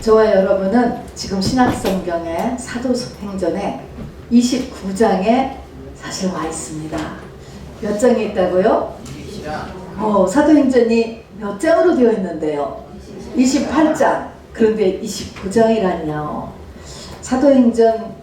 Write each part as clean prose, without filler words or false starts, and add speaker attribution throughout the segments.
Speaker 1: 저와 여러분은 지금 신약성경의 사도행전의 29장에 사실 와 있습니다. 몇 장에 있다고요? 사도행전이 몇 장으로 되어 있는데요? 28장. 그런데 29장이라니요. 사도행전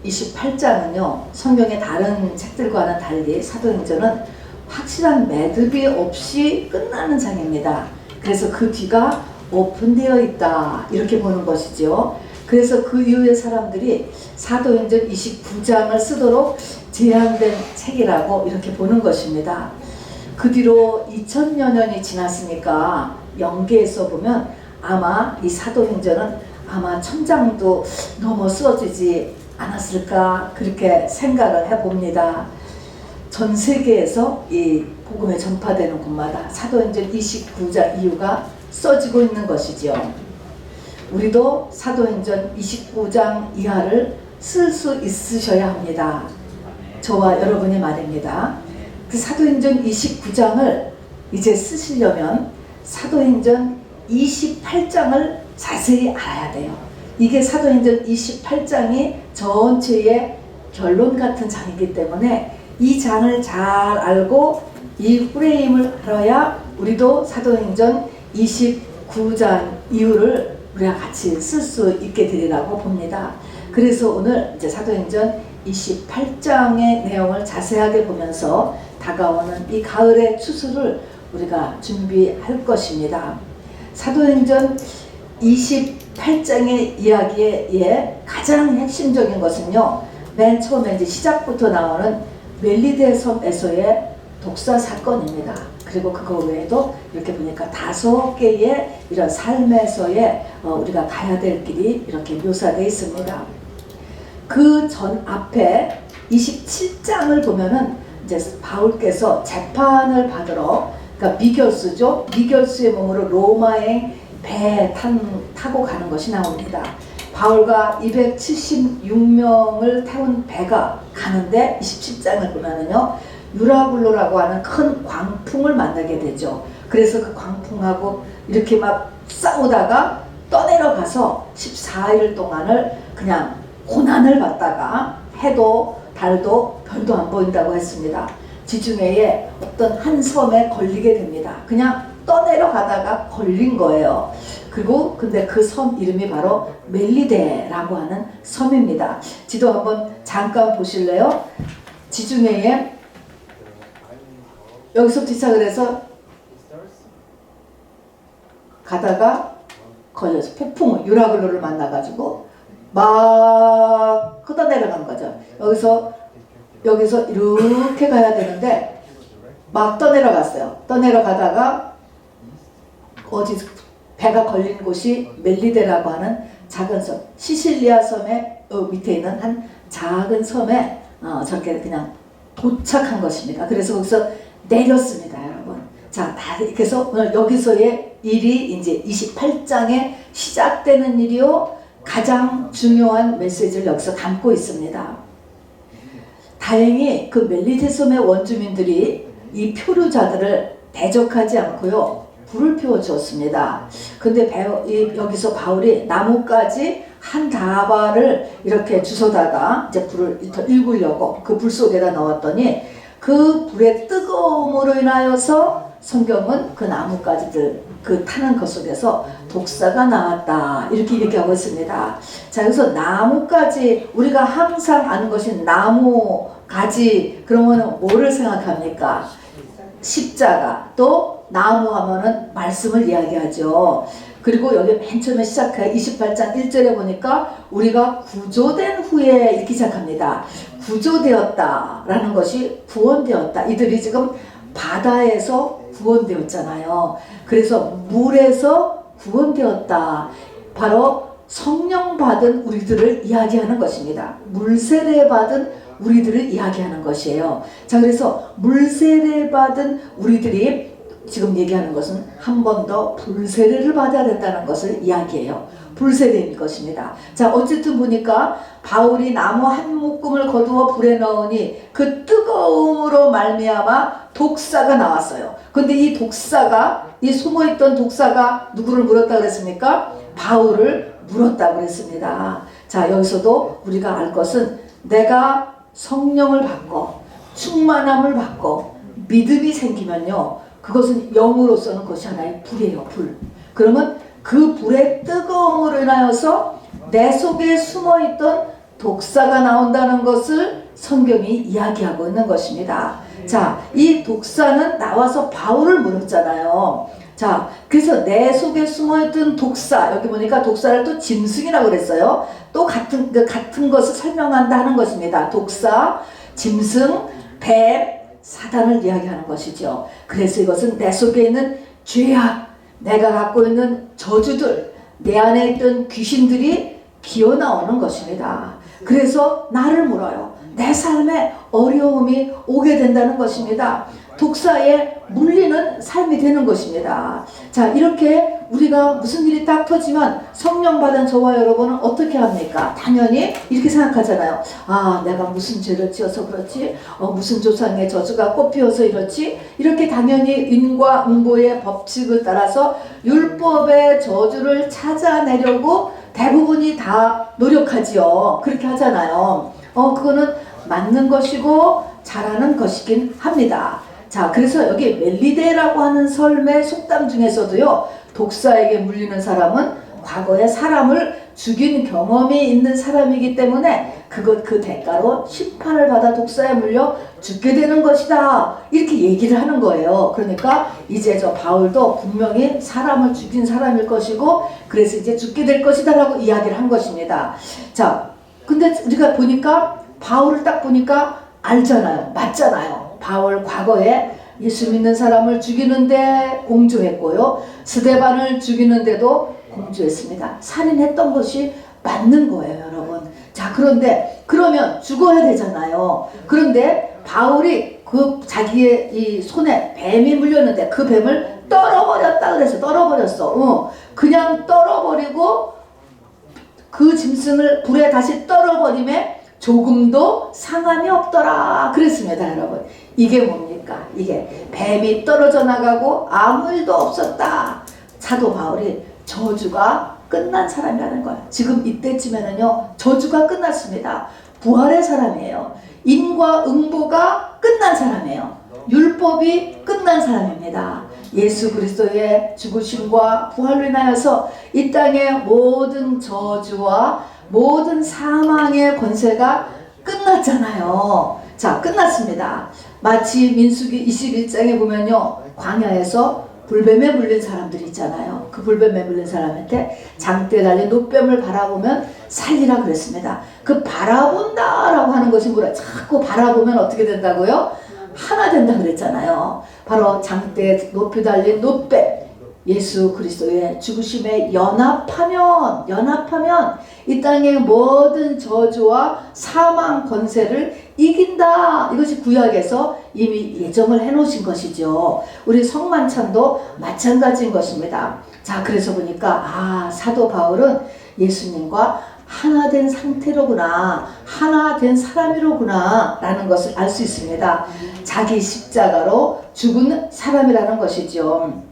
Speaker 1: 28장은요, 성경의 다른 책들과는 달리 사도행전은 확실한 매듭이 없이 끝나는 장입니다. 그래서 그 뒤가 오픈되어 있다, 이렇게 보는 것이죠. 그래서 그 이후에 사람들이 사도행전 29장을 쓰도록 제한된 책이라고 이렇게 보는 것입니다. 그 뒤로 2000여 년이 지났으니까 연계해서 보면 아마 이 사도행전은 아마 1000장도 넘어 쓰어지지 않았을까, 그렇게 생각을 해봅니다. 전 세계에서 이 복음이 전파되는 곳마다 사도행전 29장 이후가 써지고 있는 것이죠. 우리도 사도행전 29장 이하를 쓸 수 있으셔야 합니다. 저와 여러분이 말입니다. 그 사도행전 29장을 이제 쓰시려면 사도행전 28장을 자세히 알아야 돼요. 이게 사도행전 28장이 전체의 결론 같은 장이기 때문에 이 장을 잘 알고 이 프레임을 알아야 우리도 사도행전 29장 이후를 우리가 같이 쓸 수 있게 되리라고 봅니다. 그래서 오늘 이제 사도행전 28장의 내용을 자세하게 보면서 다가오는 이 가을의 추수를 우리가 준비할 것입니다. 사도행전 28장의 이야기의 가장 핵심적인 것은요, 맨 처음에 이제 시작부터 나오는 멜리데 섬에서의 독사 사건입니다. 그리고 그거 외에도 이렇게 보니까 5개의 이런 삶에서의 우리가 가야 될 길이 이렇게 묘사되어 있습니다. 그 전 앞에 27장을 보면은 이제 바울께서 재판을 받으러, 그러니까 미결수죠. 미결수의 몸으로 로마행 배 타고 가는 것이 나옵니다. 바울과 276명을 태운 배가 가는데 27장을 보면은요, 유라굴로라고 하는 큰 광풍을 만나게 되죠. 그래서 그 광풍하고 이렇게 막 싸우다가 떠내려가서 14일 동안을 그냥 고난을 받다가 해도 달도 별도 안 보인다고 했습니다. 지중해에 어떤 한 섬에 걸리게 됩니다. 그냥 떠내려가다가 걸린 거예요. 그리고 근데 그 섬 이름이 바로 멜리데라고 하는 섬입니다. 지도 한번 잠깐 보실래요? 지중해에 여기서부터 시작을 해서 가다가 걸려서 폭풍 유라굴로를 만나가지고 막 끄덕내려간 거죠. 여기서 이렇게 가야 되는데 막 떠내려갔어요. 떠내려가다가 어디 배가 걸린 곳이 멜리데라고 하는 작은 섬, 시실리아 섬의 밑에 있는 한 작은 섬에 저렇게 그냥 도착한 것입니다. 그래서 거기서 내렸습니다, 여러분. 자, 그래서 오늘 여기서의 일이 이제 28장에 시작되는 일이요, 가장 중요한 메시지를 여기서 담고 있습니다. 다행히 그 멜리데 섬의 원주민들이 이 표류자들을 대적하지 않고요, 불을 피워주었습니다. 근데 여기서 바울이 나뭇가지 한 다발을 이렇게 주워다가 이제 불을 일구려고 그 불 속에다 넣었더니 그 불의 뜨거움으로 인하여서 성경은 그 나뭇가지들 그 타는 것 속에서 독사가 나왔다, 이렇게 얘기하고 있습니다. 자, 여기서 나뭇가지, 우리가 항상 아는 것이 나무가지, 그러면 뭐를 생각합니까? 십자가. 또 나무 하면은 말씀을 이야기하죠. 그리고 여기 맨 처음에 시작해 28장 1절에 보니까 우리가 구조된 후에 이렇게 시작합니다. 구조되었다 라는 것이 구원되었다. 이들이 지금 바다에서 구원되었잖아요. 그래서 물에서 구원되었다. 바로 성령 받은 우리들을 이야기하는 것입니다. 물세례 받은 우리들을 이야기하는 것이에요. 자, 그래서 물세례 받은 우리들이 지금 얘기하는 것은 한 번 더 불세례를 받아야 된다는 것을 이야기해요. 불세례일 것입니다. 자, 어쨌든 보니까 바울이 나무 한 묶음을 거두어 불에 넣으니 그 뜨거움으로 말미암아 독사가 나왔어요. 근데 이 독사가, 이 숨어있던 독사가 누구를 물었다 그랬습니까? 바울을 물었다 그랬습니다. 자, 여기서도 우리가 알 것은 내가 성령을 받고 충만함을 받고 믿음이 생기면요, 그것은 영으로서는 그것이 하나의 불이에요. 불. 그러면 그 불의 뜨거움으로 인하여서 내 속에 숨어있던 독사가 나온다는 것을 성경이 이야기하고 있는 것입니다. 자, 이 독사는 나와서 바울을 물었잖아요. 자, 그래서 내 속에 숨어있던 독사, 여기 보니까 독사를 또 짐승이라고 그랬어요. 또 같은 것을 설명한다는 것입니다. 독사, 짐승, 뱀, 사단을 이야기하는 것이죠. 그래서 이것은 내 속에 있는 죄악, 내가 갖고 있는 저주들, 내 안에 있던 귀신들이 기어나오는 것입니다. 그래서 나를 물어요. 내 삶에 어려움이 오게 된다는 것입니다. 독사에 물리는 삶이 되는 것입니다. 자, 이렇게 우리가 무슨 일이 딱 터지면 성령 받은 저와 여러분은 어떻게 합니까? 당연히 이렇게 생각하잖아요. 아, 내가 무슨 죄를 지어서 그렇지? 무슨 조상의 저주가 꽃피어서 이렇지? 이렇게 당연히 인과 응보의 법칙을 따라서 율법의 저주를 찾아내려고 대부분이 다 노력하지요. 그렇게 하잖아요. 그거는 맞는 것이고 잘하는 것이긴 합니다. 자, 그래서 여기 멜리데라고 하는 설의 속담 중에서도요, 독사에게 물리는 사람은 과거에 사람을 죽인 경험이 있는 사람이기 때문에 그 대가로 심판을 받아 독사에 물려 죽게 되는 것이다, 이렇게 얘기를 하는 거예요. 그러니까 이제 저 바울도 분명히 사람을 죽인 사람일 것이고 그래서 이제 죽게 될 것이다 라고 이야기를 한 것입니다. 자, 근데 우리가 보니까 바울을 딱 보니까 알잖아요. 맞잖아요. 바울 과거에 예수 믿는 사람을 죽이는데 공조했고요, 스데반을 죽이는데도 공조했습니다. 살인했던 것이 맞는 거예요, 여러분. 자, 그런데 그러면 죽어야 되잖아요. 그런데 바울이 그 자기의 이 손에 뱀이 물렸는데 그 뱀을 떨어버렸다 그래서 떨어버렸어. 그냥 떨어버리고 그 짐승을 불에 다시 떨어버림에 조금도 상함이 없더라 그랬습니다, 여러분. 이게 뭡니까? 이게 뱀이 떨어져 나가고 아무 일도 없었다. 사도 바울이 저주가 끝난 사람이라는 거예요. 지금 이때쯤에는요, 저주가 끝났습니다. 부활의 사람이에요. 인과 응보가 끝난 사람이에요. 율법이 끝난 사람입니다. 예수 그리스도의 죽으심과 부활로 인하여서 이 땅의 모든 저주와 모든 사망의 권세가 끝났잖아요. 자, 끝났습니다. 마치 민수기 21장에 보면요, 광야에서 불뱀에 물린 사람들이 있잖아요. 그 불뱀에 물린 사람한테 장대에 달린 노뱀을 바라보면 살리라 그랬습니다. 그 바라본다 라고 하는 것이 뭐라, 자꾸 바라보면 어떻게 된다고요? 하나 된다 그랬잖아요. 바로 장대에 높이 달린 노뱀, 예수 그리스도의 죽으심에 연합하면 이 땅의 모든 저주와 사망 권세를 이긴다. 이것이 구약에서 이미 예정을 해놓으신 것이죠. 우리 성만찬도 마찬가지인 것입니다. 자, 그래서 보니까 사도 바울은 예수님과 하나 된 상태로구나, 하나 된 사람이로구나 라는 것을 알 수 있습니다. 자기 십자가로 죽은 사람이라는 것이죠.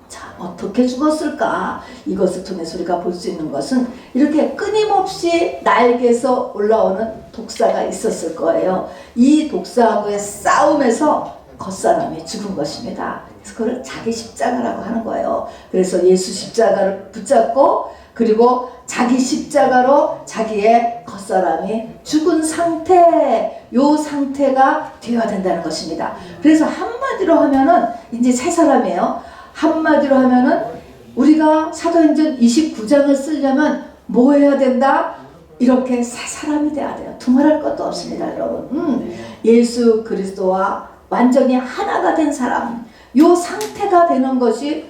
Speaker 1: 자, 어떻게 죽었을까? 이것을 통해서 우리가 볼 수 있는 것은 이렇게 끊임없이 날개에서 올라오는 독사가 있었을 거예요. 이 독사하고의 싸움에서 겉사람이 죽은 것입니다. 그래서 그걸 자기 십자가라고 하는 거예요. 그래서 예수 십자가를 붙잡고 그리고 자기 십자가로 자기의 겉사람이 죽은 상태, 요 상태가 되어야 된다는 것입니다. 그래서 한마디로 하면은 이제 새 사람이에요. 한마디로 하면은 우리가 사도행전 29장을 쓰려면 뭐 해야 된다? 이렇게 새 사람이 돼야 돼요. 두말할 것도 없습니다, 여러분. 예수 그리스도와 완전히 하나가 된 사람, 요 상태가 되는 것이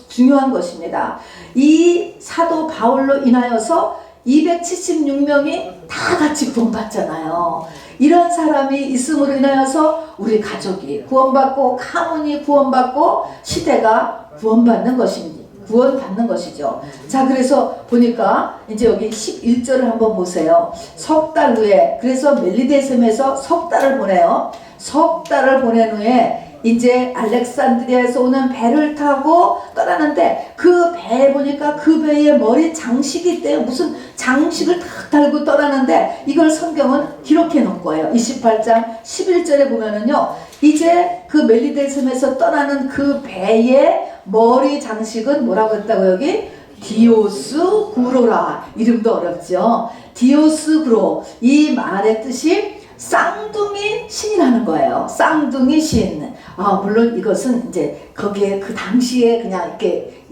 Speaker 1: 중요한 것입니다. 이 사도 바울로 인하여서 276명이 다 같이 구원받잖아요. 이런 사람이 있음으로 인하여서 우리 가족이 구원받고 가문이 구원받고 시대가 구원받는 것입니다. 구원받는 것이죠. 자, 그래서 보니까 이제 여기 11절을 한번 보세요. 석 달 후에, 그래서 멜리데 섬에서 석 달을 보내요. 석 달을 보낸 후에 이제 알렉산드리아에서 오는 배를 타고 떠나는데, 그 배에 보니까 그 배에 머리 장식이 있대요. 무슨 장식을 탁 달고 떠나는데, 이걸 성경은 기록해 놓은 거예요. 28장 11절에 보면은요, 이제 그 멜리데 섬에서 떠나는 그 배의 머리 장식은 뭐라고 했다고, 여기? 디오스구로라. 이름도 어렵죠. 디오스구로. 이 말의 뜻이 쌍둥이 신이라는 거예요. 쌍둥이 신. 물론 이것은 이제 거기에 그 당시에 그냥 이렇게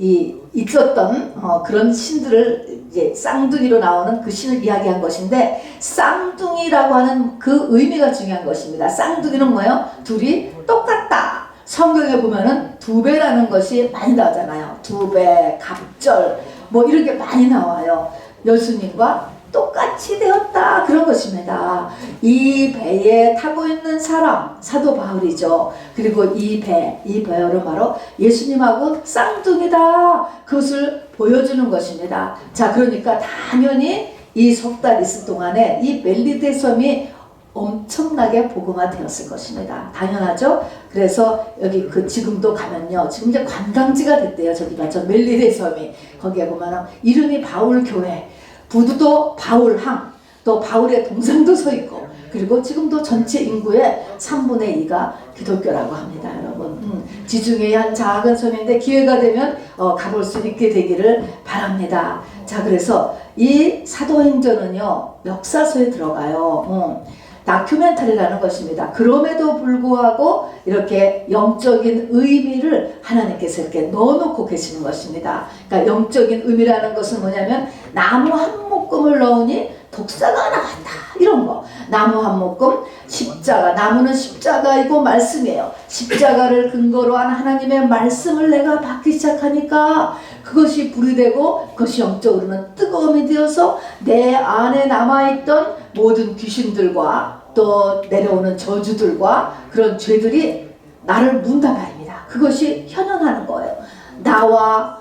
Speaker 1: 있었던 그런 신들을 이제 쌍둥이로 나오는 그 신을 이야기한 것인데, 쌍둥이라고 하는 그 의미가 중요한 것입니다. 쌍둥이는 뭐예요? 둘이 똑같다. 성경에 보면은 두 배라는 것이 많이 나오잖아요. 두 배, 갑절, 뭐 이런 게 많이 나와요. 예수님과 똑같이 되었다, 그런 것입니다. 이 배에 타고 있는 사람, 사도 바울이죠. 그리고 이 배열은 바로 예수님하고 쌍둥이다, 그것을 보여주는 것입니다. 자, 그러니까 당연히 이 석 달 있을 동안에 이 멜리데 섬이 엄청나게 복음화 되었을 것입니다. 당연하죠. 그래서 여기 지금도 가면요, 지금 이제 관광지가 됐대요. 저기가 저 멜리데 섬이. 거기에 보면 이름이 바울교회, 부두도 바울항, 또 바울의 동상도 서 있고, 그리고 지금도 전체 인구의 3분의 2가 기독교라고 합니다, 여러분. 지중해의 한 작은 섬인데 기회가 되면 가볼 수 있게 되기를 바랍니다. 자, 그래서 이 사도행전은요, 역사서에 들어가요. 다큐멘터리라는 것입니다. 그럼에도 불구하고 이렇게 영적인 의미를 하나님께서 이렇게 넣어놓고 계시는 것입니다. 그러니까 영적인 의미라는 것은 뭐냐면, 나무 한 묶음을 넣으니 독사가 나간다, 이런 거. 나무 한 묶음, 십자가, 나무는 십자가이고 말씀이에요. 십자가를 근거로 한 하나님의 말씀을 내가 받기 시작하니까 그것이 불이 되고, 그것이 영적으로는 뜨거움이 되어서 내 안에 남아있던 모든 귀신들과 또 내려오는 저주들과 그런 죄들이 나를 문다 말입니다. 그것이 현현하는 거예요. 나와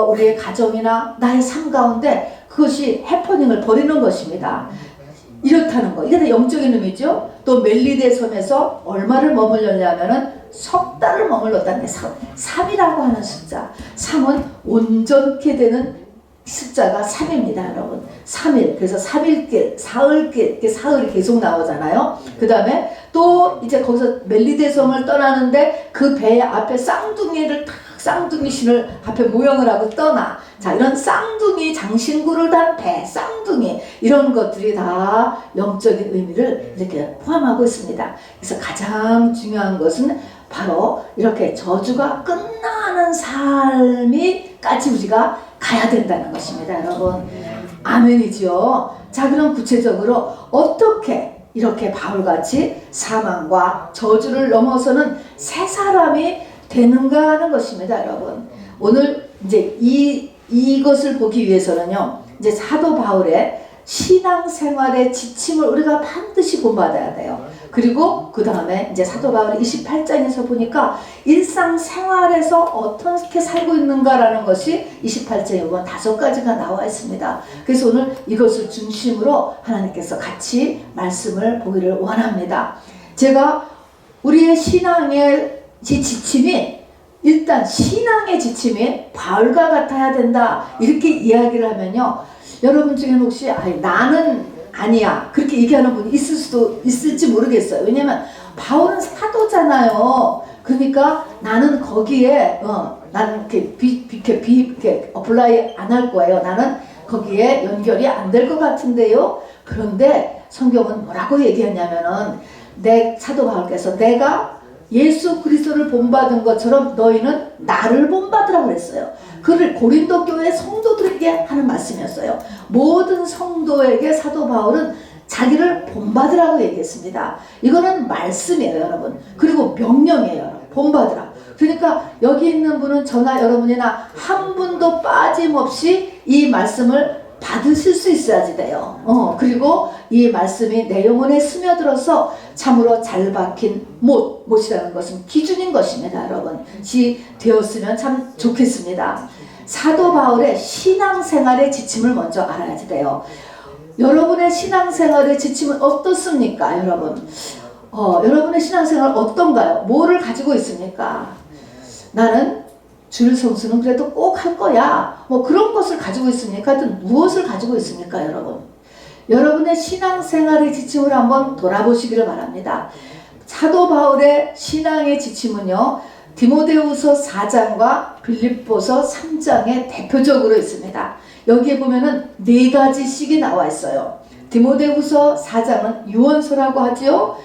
Speaker 1: 우리의 가정이나 나의 삶 가운데 그것이 해퍼닝을 벌이는 것입니다. 이렇다는 거. 이게 다 영적인 의미죠. 또 멜리데 섬에서 얼마를 머물렀냐면은 석 달을 머물렀다는 게 3이라고 하는 숫자. 3은 온전케 되는 숫자가 3입니다, 여러분. 3일. 그래서 3일길, 사흘길, 이렇게 사흘이 계속 나오잖아요. 그 다음에 또 이제 거기서 멜리데 섬을 떠나는데 그 배 앞에 쌍둥이를 탁, 쌍둥이 신을 앞에 모형을 하고 떠나. 자, 이런 쌍둥이, 장신구를 단 배, 쌍둥이, 이런 것들이 다 영적인 의미를 이렇게 포함하고 있습니다. 그래서 가장 중요한 것은 바로 이렇게 저주가 끝나는 삶이까지 우리가 가야 된다는 것입니다, 여러분. 아멘이죠. 자, 그럼 구체적으로 어떻게 이렇게 바울같이 사망과 저주를 넘어서는 새 사람이 되는가 하는 것입니다, 여러분. 오늘 이제 이것을 보기 위해서는요, 이제 사도 바울의 신앙생활의 지침을 우리가 반드시 본받아야 돼요. 그리고 그 다음에 이제 사도 바울이 28장에서 보니까 일상생활에서 어떻게 살고 있는가라는 것이 28장에 보면 5가지가 나와 있습니다. 그래서 오늘 이것을 중심으로 하나님께서 같이 말씀을 보기를 원합니다. 제가 우리의 신앙의 지침이, 일단 신앙의 지침이 바울과 같아야 된다, 이렇게 이야기를 하면요, 여러분 중에는 혹시 나는 아니야, 그렇게 얘기하는 분이 있을지 모르겠어요. 왜냐면 바울은 사도잖아요. 그러니까 나는 거기에 나는 이렇게 어플라이 안 할 거예요. 나는 거기에 연결이 안 될 것 같은데요. 그런데 성경은 뭐라고 얘기했냐면은, 사도 바울께서 내가 예수 그리스도를 본받은 것처럼 너희는 나를 본받으라고 그랬어요. 그를 고린도 교회 성도들에게 하는 말씀이었어요. 모든 성도에게 사도 바울은 자기를 본받으라고 얘기했습니다. 이거는 말씀이에요, 여러분. 그리고 명령이에요, 본받으라. 그러니까 여기 있는 분은 저나 여러분이나 한 분도 빠짐없이 이 말씀을 받으실 수 있어야지 돼요. 그리고 이 말씀이 내 영혼에 스며들어서 참으로 잘 박힌 못이라는 것은 기준인 것입니다. 여러분, 되었으면 참 좋겠습니다. 사도 바울의 신앙생활의 지침을 먼저 알아야지 돼요. 여러분의 신앙생활의 지침은 어떻습니까, 여러분? 여러분의 신앙생활 어떤가요? 뭐를 가지고 있습니까? 나는 줄 성수는 그래도 꼭 할 거야. 뭐 그런 것을 가지고 있습니까? 하여튼 무엇을 가지고 있습니까, 여러분? 여러분의 신앙생활의 지침을 한번 돌아보시기를 바랍니다. 사도 바울의 신앙의 지침은요, 디모데후서 4장과 빌립보서 3장에 대표적으로 있습니다. 여기에 보면은 4가지씩이 나와 있어요. 디모데후서 4장은 유언서라고 하지요.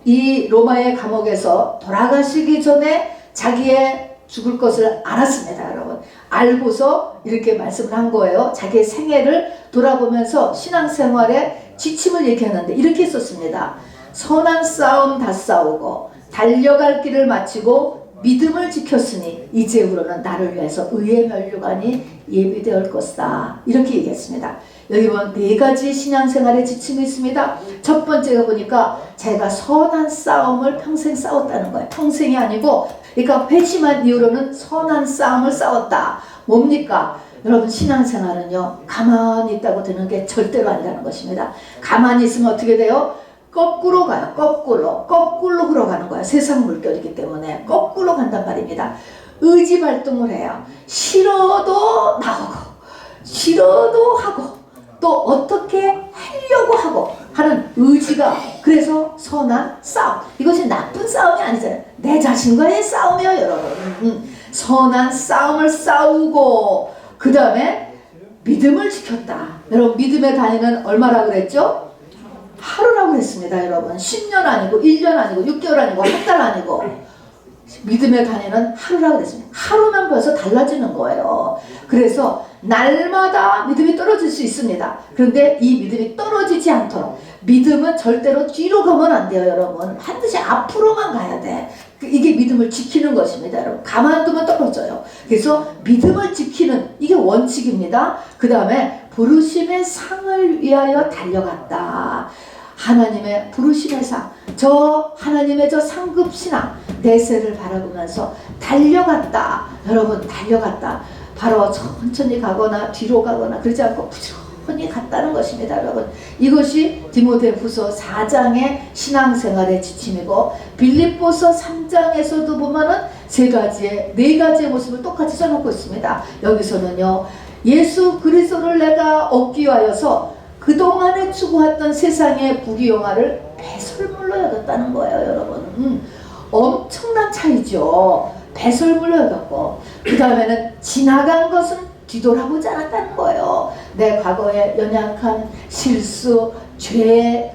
Speaker 1: 이 로마의 감옥에서 돌아가시기 전에 자기의 죽을 것을 알았습니다, 여러분. 알고서 이렇게 말씀을 한 거예요. 자기의 생애를 돌아보면서 신앙생활의 지침을 얘기하는데 이렇게 썼습니다. 선한 싸움 다 싸우고 달려갈 길을 마치고 믿음을 지켰으니 이제후로는 나를 위해서 의의 면류관이 예비되을 것이다. 이렇게 얘기했습니다. 여기 보면 4가지 신앙생활의 지침이 있습니다. 첫 번째가 보니까 자기가 선한 싸움을 평생 싸웠다는 거예요. 평생이 아니고, 그러니까 회심한 이후로는 선한 싸움을 싸웠다. 뭡니까? 여러분, 신앙생활은요, 가만히 있다고 되는 게 절대로 아니라는 것입니다. 가만히 있으면 어떻게 돼요? 거꾸로 가요. 거꾸로 흘러가는 거야. 세상 물결이기 때문에 거꾸로 간단 말입니다. 의지 발동을 해요. 싫어도 나오고 싫어도 하고 또 어떻게 하려고 하고 하는 의지가, 그래서 선한 싸움. 이것이 나쁜 싸움이 아니잖아요. 내 자신과의 싸움이에요, 여러분. 선한 싸움을 싸우고 그 다음에 믿음을 지켰다. 여러분, 믿음의 단위는 얼마라고 그랬죠? 하루라고 했습니다, 여러분. 10년 아니고 1년 아니고 6개월 아니고 한 달 아니고 믿음의 단위는 하루라고 했습니다. 하루만 벌써 달라지는 거예요. 그래서 날마다 믿음이 떨어질 수 있습니다. 그런데 이 믿음이 떨어지지 않도록, 믿음은 절대로 뒤로 가면 안 돼요, 여러분. 반드시 앞으로만 가야 돼. 이게 믿음을 지키는 것입니다, 여러분. 가만두면 떨어져요. 그래서 믿음을 지키는, 이게 원칙입니다. 그 다음에 부르심의 상을 위하여 달려갔다. 하나님의 부르심의 상, 하나님의 상급신앙 내세를 바라보면서 달려갔다. 여러분, 달려갔다. 바로 천천히 가거나 뒤로 가거나 그러지 않고 부지런히 갔다는 것입니다, 여러분. 이것이 디모데후서 4장의 신앙생활의 지침이고, 빌립보서 3장에서도 보면은 4가지의 모습을 똑같이 써놓고 있습니다. 여기서는요, 예수 그리스도를 내가 얻기 위하여서 그동안에 추구했던 세상의 부귀영화를 배설물로 여겼다는 거예요, 여러분. 엄청난 차이죠. 배설물로 여겼고, 그 다음에는 지나간 것은 뒤돌아보지 않았다는 거예요. 내 과거의 연약한 실수, 죄,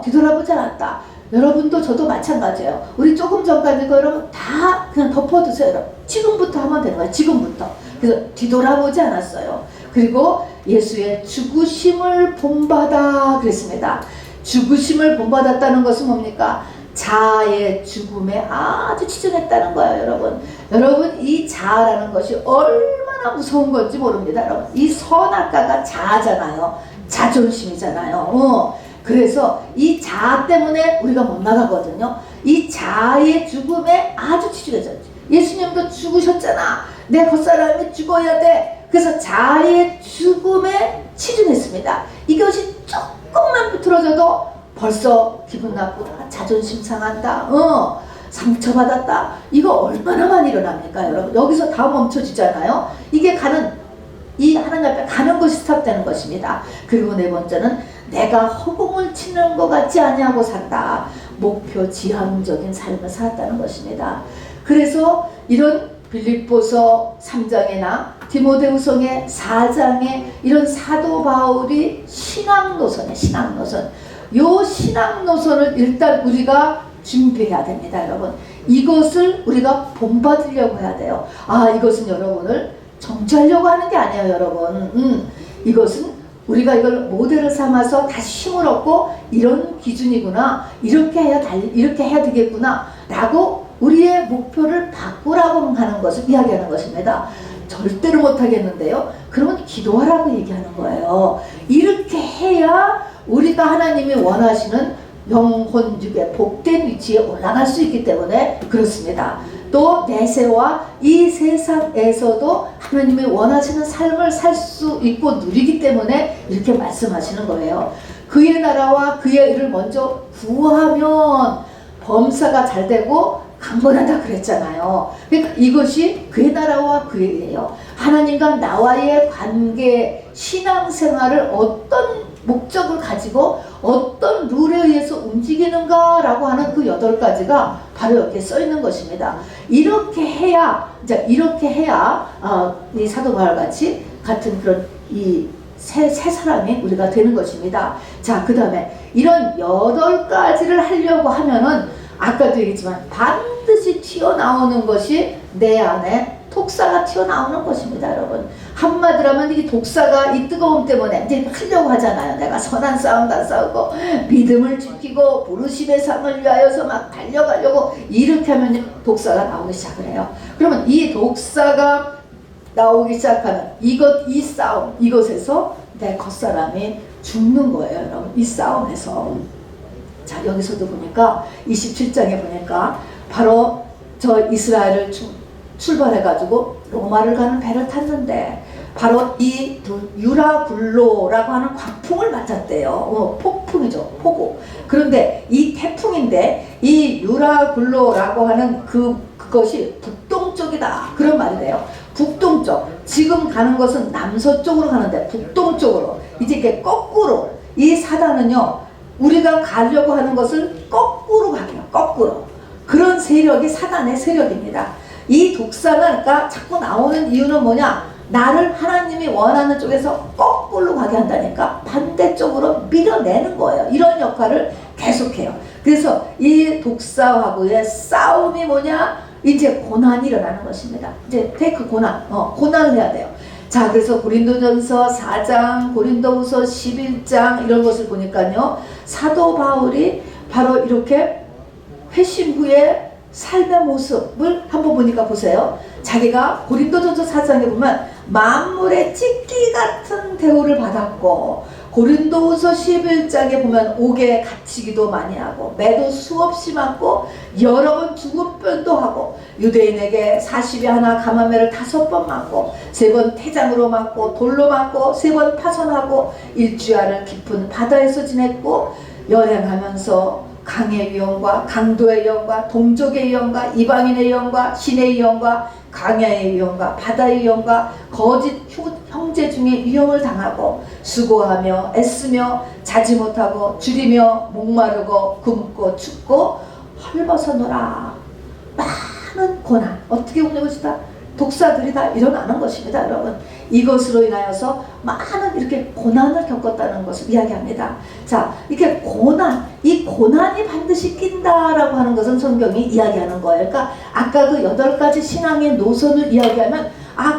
Speaker 1: 뒤돌아보지 않았다. 여러분도 저도 마찬가지예요. 우리 조금 전까지 여러분 다 그냥 덮어두세요, 여러분. 지금부터 하면 되는 거예요, 지금부터. 그래서 뒤돌아보지 않았어요. 그리고 예수의 죽으심을 본받아 그랬습니다. 죽으심을 본받았다는 것은 뭡니까? 자아의 죽음에 아주 치중했다는 거예요, 여러분. 여러분, 이 자아라는 것이 얼마나 무서운 건지 모릅니다, 여러분. 이 선악과가 자아잖아요. 자존심이잖아요. 그래서 이 자아 때문에 우리가 못 나가거든요. 이 자아의 죽음에 아주 치중했죠. 예수님도 죽으셨잖아. 내 겉사람이 죽어야 돼. 그래서 자아의 죽음에 치중했습니다. 이것이 조금만 비틀어져도 벌써 기분 나쁘다, 자존심 상한다, 상처받았다. 이거 얼마나 많이 일어납니까, 여러분? 여기서 다 멈춰지잖아요. 이게 이 하나님 앞에 가는 것이 스탑되는 것입니다. 그리고 4번째는 내가 허공을 치는 것 같지 아니하고 산다. 목표 지향적인 삶을 살았다는 것입니다. 그래서 이런 빌립보서 3장이나 디모데후서 4장에 이런 사도 바울이 신앙노선, 요 신앙노선을 일단 우리가 준비해야 됩니다, 여러분. 이것을 우리가 본받으려고 해야 돼요. 이것은 여러분을 정죄하려고 하는 게 아니에요, 여러분. 이것은 우리가 이걸 모델을 삼아서 다시 힘을 얻고 이런 기준이구나, 이렇게 해야 되겠구나 라고 우리의 목표를 바꾸라고 하는 것을 이야기하는 것입니다. 절대로 못하겠는데요. 그러면 기도하라고 얘기하는 거예요. 이렇게 해야 우리가 하나님이 원하시는 영혼 육의 복된 위치에 올라갈 수 있기 때문에 그렇습니다. 또 내세와 이 세상에서도 하나님이 원하시는 삶을 살 수 있고 누리기 때문에 이렇게 말씀하시는 거예요. 그의 나라와 그의 의를 먼저 구하면 범사가 잘 되고 강건하다 그랬잖아요. 그러니까 이것이 그의 나라와 그의 의예요. 하나님과 나와의 관계, 신앙생활을 어떤 목적을 가지고 어떤 룰에 의해서 움직이는가라고 하는 그 8가지가 바로 여기에 써 있는 것입니다. 이렇게 해야 이 사도 바울 같은 그런 이 새 사람이 우리가 되는 것입니다. 자, 그 다음에 이런 8가지를 하려고 하면은 아까도 얘기했지만 반드시 튀어나오는 것이 내 안에 독사가 튀어나오는 것입니다, 여러분. 한마디로 하면 이 독사가 이 뜨거움 때문에 이제 하려고 하잖아요. 내가 선한 싸움 다 싸우고 믿음을 지키고 부르심의 상을 위하여서 막 달려가려고 이렇게 하면 독사가 나오기 시작을 해요. 그러면 이 독사가 나오기 시작하는 이 싸움, 이것에서 내 겉사람이 죽는 거예요, 여러분. 이 싸움에서. 자, 여기서도 보니까 27장에 보니까 바로 저 이스라엘을 출발해가지고 로마를 가는 배를 탔는데 바로 이 유라굴로라고 하는 광풍을 맞았대요. 폭풍이죠, 폭우. 그런데 이 태풍인데 이 유라굴로라고 하는 그것이 북동쪽이다, 그런 말이 돼요. 북동쪽. 지금 가는 것은 남서쪽으로 가는데 북동쪽으로 이제 이렇게 거꾸로. 이 사단은요, 우리가 가려고 하는 것을 거꾸로 가게요. 거꾸로. 그런 세력이 사단의 세력입니다. 이 독사가 자꾸 나오는 이유는 뭐냐? 나를 하나님이 원하는 쪽에서 거꾸로 가게 한다니까 반대쪽으로 밀어내는 거예요. 이런 역할을 계속해요. 그래서 이 독사하고의 싸움이 뭐냐? 이제 고난이 일어나는 것입니다. 이제 테이크 고난을 해야 돼요. 자, 그래서 고린도전서 4장, 고린도후서 11장 이런 것을 보니까요, 사도 바울이 바로 이렇게 회심 후에 삶의 모습을 한번 보니까 보세요. 자기가 고린도전서 4장에 보면 만물의 찢기 같은 대우를 받았고, 고린도후서 11장에 보면 옥에 갇히기도 많이 하고 매도 수없이 맞고 여러 번 죽음병도 하고 유대인에게 40에 하나 가마매를 5번 맞고 3번 태장으로 맞고 돌로 맞고 3번 파손하고 일주일을 깊은 바다에서 지냈고 여행하면서 강의 위험과 강도의 위험과 동족의 위험과 이방인의 위험과 신의 위험과 강야의 위험과 바다의 위험과 거짓 형제 중에 위험을 당하고 수고하며 애쓰며 자지 못하고 줄이며 목마르고 굶고 춥고 헐벗어노라. 많은 고난, 어떻게 보면 것이다, 독사들이 다 일어나는 것입니다, 여러분. 이것으로 인하여서 많은 이렇게 고난을 겪었다는 것을 이야기합니다. 자, 이렇게 이 고난이 반드시 낀다라고 하는 것은 성경이 이야기하는 거예요. 그러니까 아까 그 8가지 신앙의 노선을 이야기하면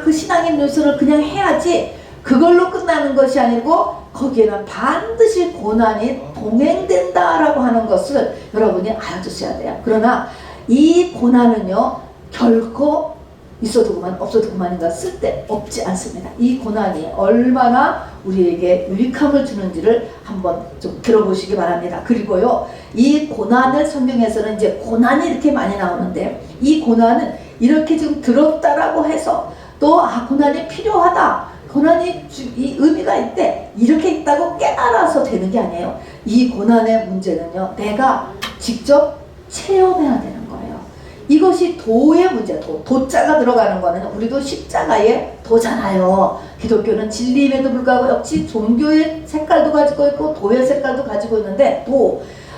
Speaker 1: 그 신앙의 노선을 그냥 해야지 그걸로 끝나는 것이 아니고 거기에는 반드시 고난이 동행된다라고 하는 것을 여러분이 알아두셔야 돼요. 그러나 이 고난은요, 결코 있어도 그만 없어도 그만인가 쓸데없지 않습니다. 이 고난이 얼마나 우리에게 유익함을 주는지를 한번 좀 들어보시기 바랍니다. 그리고요, 이 고난을 성경에서는 이제 고난이 이렇게 많이 나오는데 이 고난은 이렇게 지금 들었다라고 해서 또 고난이 필요하다, 고난이 이 의미가 있대, 이렇게 있다고 깨달아서 되는 게 아니에요. 이 고난의 문제는요, 내가 직접 체험해야 되는 거예요. 이것이 도의 문제, 도자가 들어가는 거는 우리도 십자가의 도잖아요. 기독교는 진리임에도 불구하고 역시 종교의 색깔도 가지고 있고 도의 색깔도 가지고 있는데,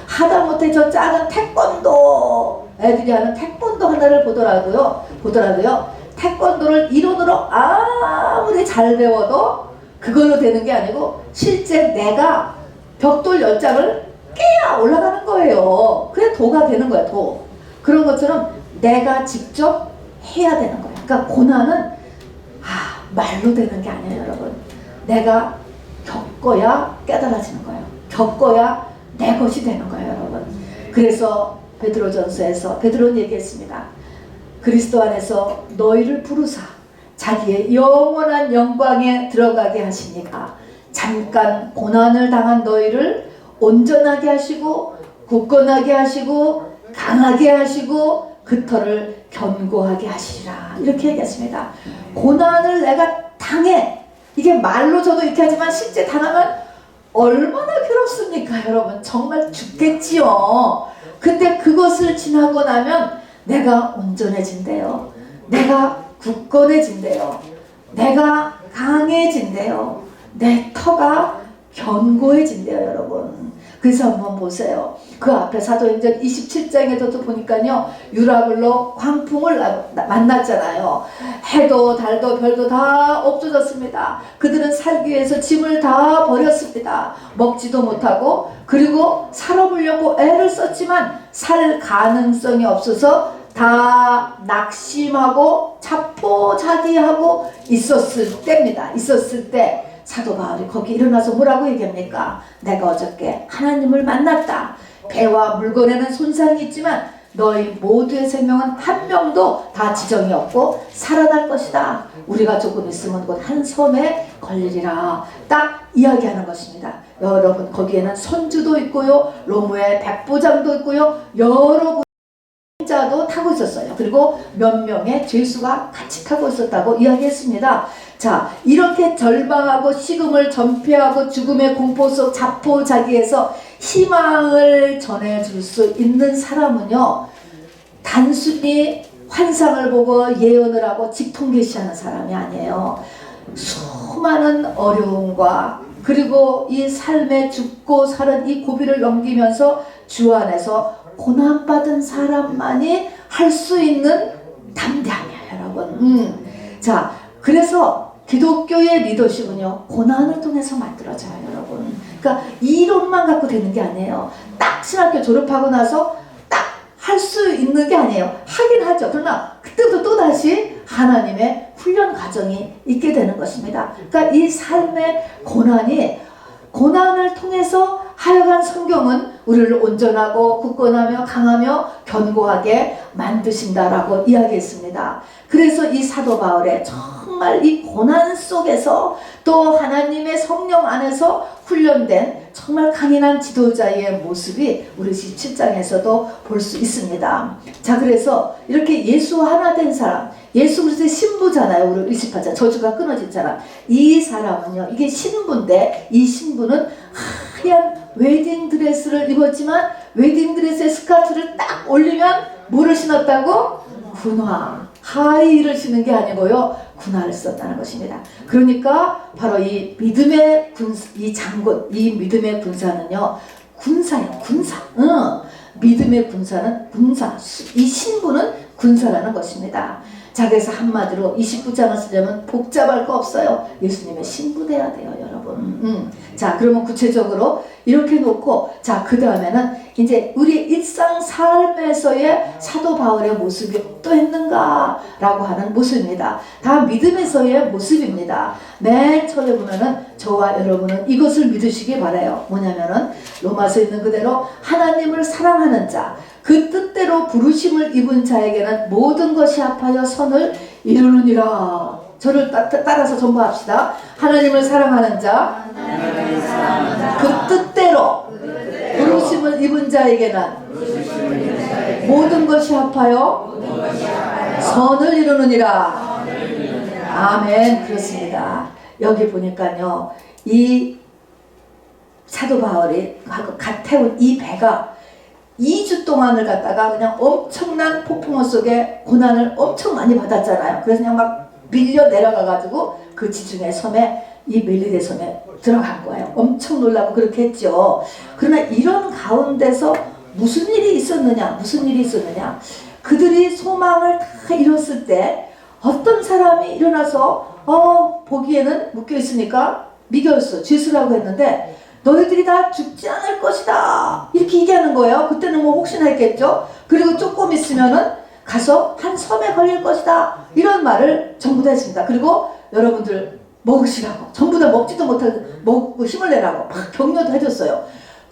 Speaker 1: 하다못해 저 작은 태권도 애들이 하는 태권도 하나를 보더라도요 태권도를 이론으로 아무리 잘 배워도 그걸로 되는 게 아니고 실제 내가 벽돌 10장을 깨야 올라가는 거예요. 그게 도가 되는 거야, 도. 그런 것처럼 내가 직접 해야 되는 거예요. 그러니까 고난은 말로 되는 게 아니에요, 여러분. 내가 겪어야 깨달아지는 거예요. 겪어야 내 것이 되는 거예요, 여러분. 그래서 베드로전서에서 베드로는 얘기했습니다. 그리스도 안에서 너희를 부르사 자기의 영원한 영광에 들어가게 하시니까 잠깐 고난을 당한 너희를 온전하게 하시고 굳건하게 하시고 강하게 하시고 그 터를 견고하게 하시리라. 이렇게 얘기했습니다. 고난을 내가 당해. 이게 말로 저도 이렇게 하지만 실제 당하면 얼마나 괴롭습니까 여러분. 정말 죽겠지요. 근데 그것을 지나고 나면 내가 온전해진대요. 내가 굳건해진대요. 내가 강해진대요. 내 터가 견고해진대요 여러분. 그래서 한번 보세요. 그 앞에 사도행전 27장에도 보니까요, 유라굴로 광풍을 만났잖아요. 해도 달도 별도 다 없어졌습니다. 그들은 살기 위해서 짐을 다 버렸습니다. 먹지도 못하고, 그리고 살아보려고 애를 썼지만 살 가능성이 없어서 다 낙심하고 자포자기하고 있었을 때입니다. 있었을 때 사도 바울이 거기 일어나서 뭐라고 얘기합니까? 내가 어저께 하나님을 만났다. 배와 물건에는 손상이 있지만 너희 모두의 생명은 한 명도 다 지정이 없고 살아날 것이다. 우리가 조금 있으면 곧 한 섬에 걸리리라. 딱 이야기하는 것입니다. 여러분, 거기에는 선주도 있고요, 로마의 백부장도 있고요, 여러 자도 타고 있었어요. 그리고 몇 명의 죄수가 같이 타고 있었다고 이야기했습니다. 자, 이렇게 절망하고 식음을 전폐하고 죽음의 공포 속 자포자기에서 희망을 전해줄 수 있는 사람은요, 단순히 환상을 보고 예언을 하고 직통계시하는 사람이 아니에요. 수많은 어려움과 그리고 이 삶에 죽고 사는 이 고비를 넘기면서 주 안에서 고난받은 사람만이 할 수 있는 담대함이야 여러분. 자, 그래서 기독교의 리더십은요, 고난을 통해서 만들어져요 여러분. 그러니까 이론만 갖고 되는 게 아니에요. 딱 신학교 졸업하고 나서 딱 할 수 있는 게 아니에요. 하긴 하죠. 그러나 그때부터 또다시 하나님의 훈련 과정이 있게 되는 것입니다. 그러니까 이 삶의 고난을 통해서 하여간 성경은 우리를 온전하고 굳건하며 강하며 견고하게 만드신다라고 이야기했습니다. 그래서 이 사도 바울의 정말 이 고난 속에서 또 하나님의 성령 안에서 훈련된 정말 강인한 지도자의 모습이 우리 17장에서도 볼 수 있습니다. 자, 그래서 이렇게 예수와 하나 된 사람, 예수 그리스도의 신부잖아요. 우리 28장 저주가 끊어진 사람. 이 사람은요, 이게 신부인데 이 신부는 하얀 웨딩드레스를 입었지만 웨딩드레스의 스커트를 딱 올리면 뭐를 신었다고? 군화, 하이힐을 신은 게 아니고요, 군화를 썼다는 것입니다. 그러니까 바로 이 믿음의 이 장군, 이 믿음의 군사는요, 군사예요. 군사. 믿음의 군사는 군사. 이 신부는 군사라는 것입니다. 자, 그래서 한마디로 29장을 쓰려면 복잡할 거 없어요. 예수님의 신부 돼야 돼요 여러분. 자, 그러면 구체적으로 이렇게 놓고, 자, 그 다음에는 이제 우리 일상 삶에서의 사도 바울의 모습이 어떠했는가 라고 하는 모습입니다. 다 믿음에서의 모습입니다. 맨 처음에 보면은 저와 여러분은 이것을 믿으시기 바라요. 뭐냐면은 로마서에 있는 그대로 하나님을 사랑하는 자, 그 뜻대로 부르심을 입은 자에게는 모든 것이 합하여 선을 이루느니라. 저를 따라서 전부합시다. 하나님을 사랑하는 자, 그 뜻대로 부르심을 입은 자에게는 모든 것이 합하여 선을 이루느니라. 아멘. 그렇습니다. 여기 보니까요, 이 사도 바울이 갓 태운 이 배가 2주 동안을 갖다가 그냥 엄청난 폭풍우 속에 고난을 엄청 많이 받았잖아요. 그래서 그냥 막 밀려 내려가가지고 그 지중해 섬에, 이 멜리데 섬에 들어간 거예요. 엄청 놀라고 그렇게 했죠. 그러나 이런 가운데서 무슨 일이 있었느냐? 그들이 소망을 다 잃었을 때 어떤 사람이 일어나서 보기에는 묶여있으니까 미결수, 죄수라고 했는데, 너희들이 다 죽지 않을 것이다 이렇게 얘기하는 거예요. 그때는 뭐 혹시나 했겠죠. 그리고 조금 있으면은 가서 한 섬에 걸릴 것이다 이런 말을 전부 다 했습니다. 그리고 여러분들 먹으시라고, 전부 다 먹지도 못하고 먹고 힘을 내라고 막 격려도 해줬어요.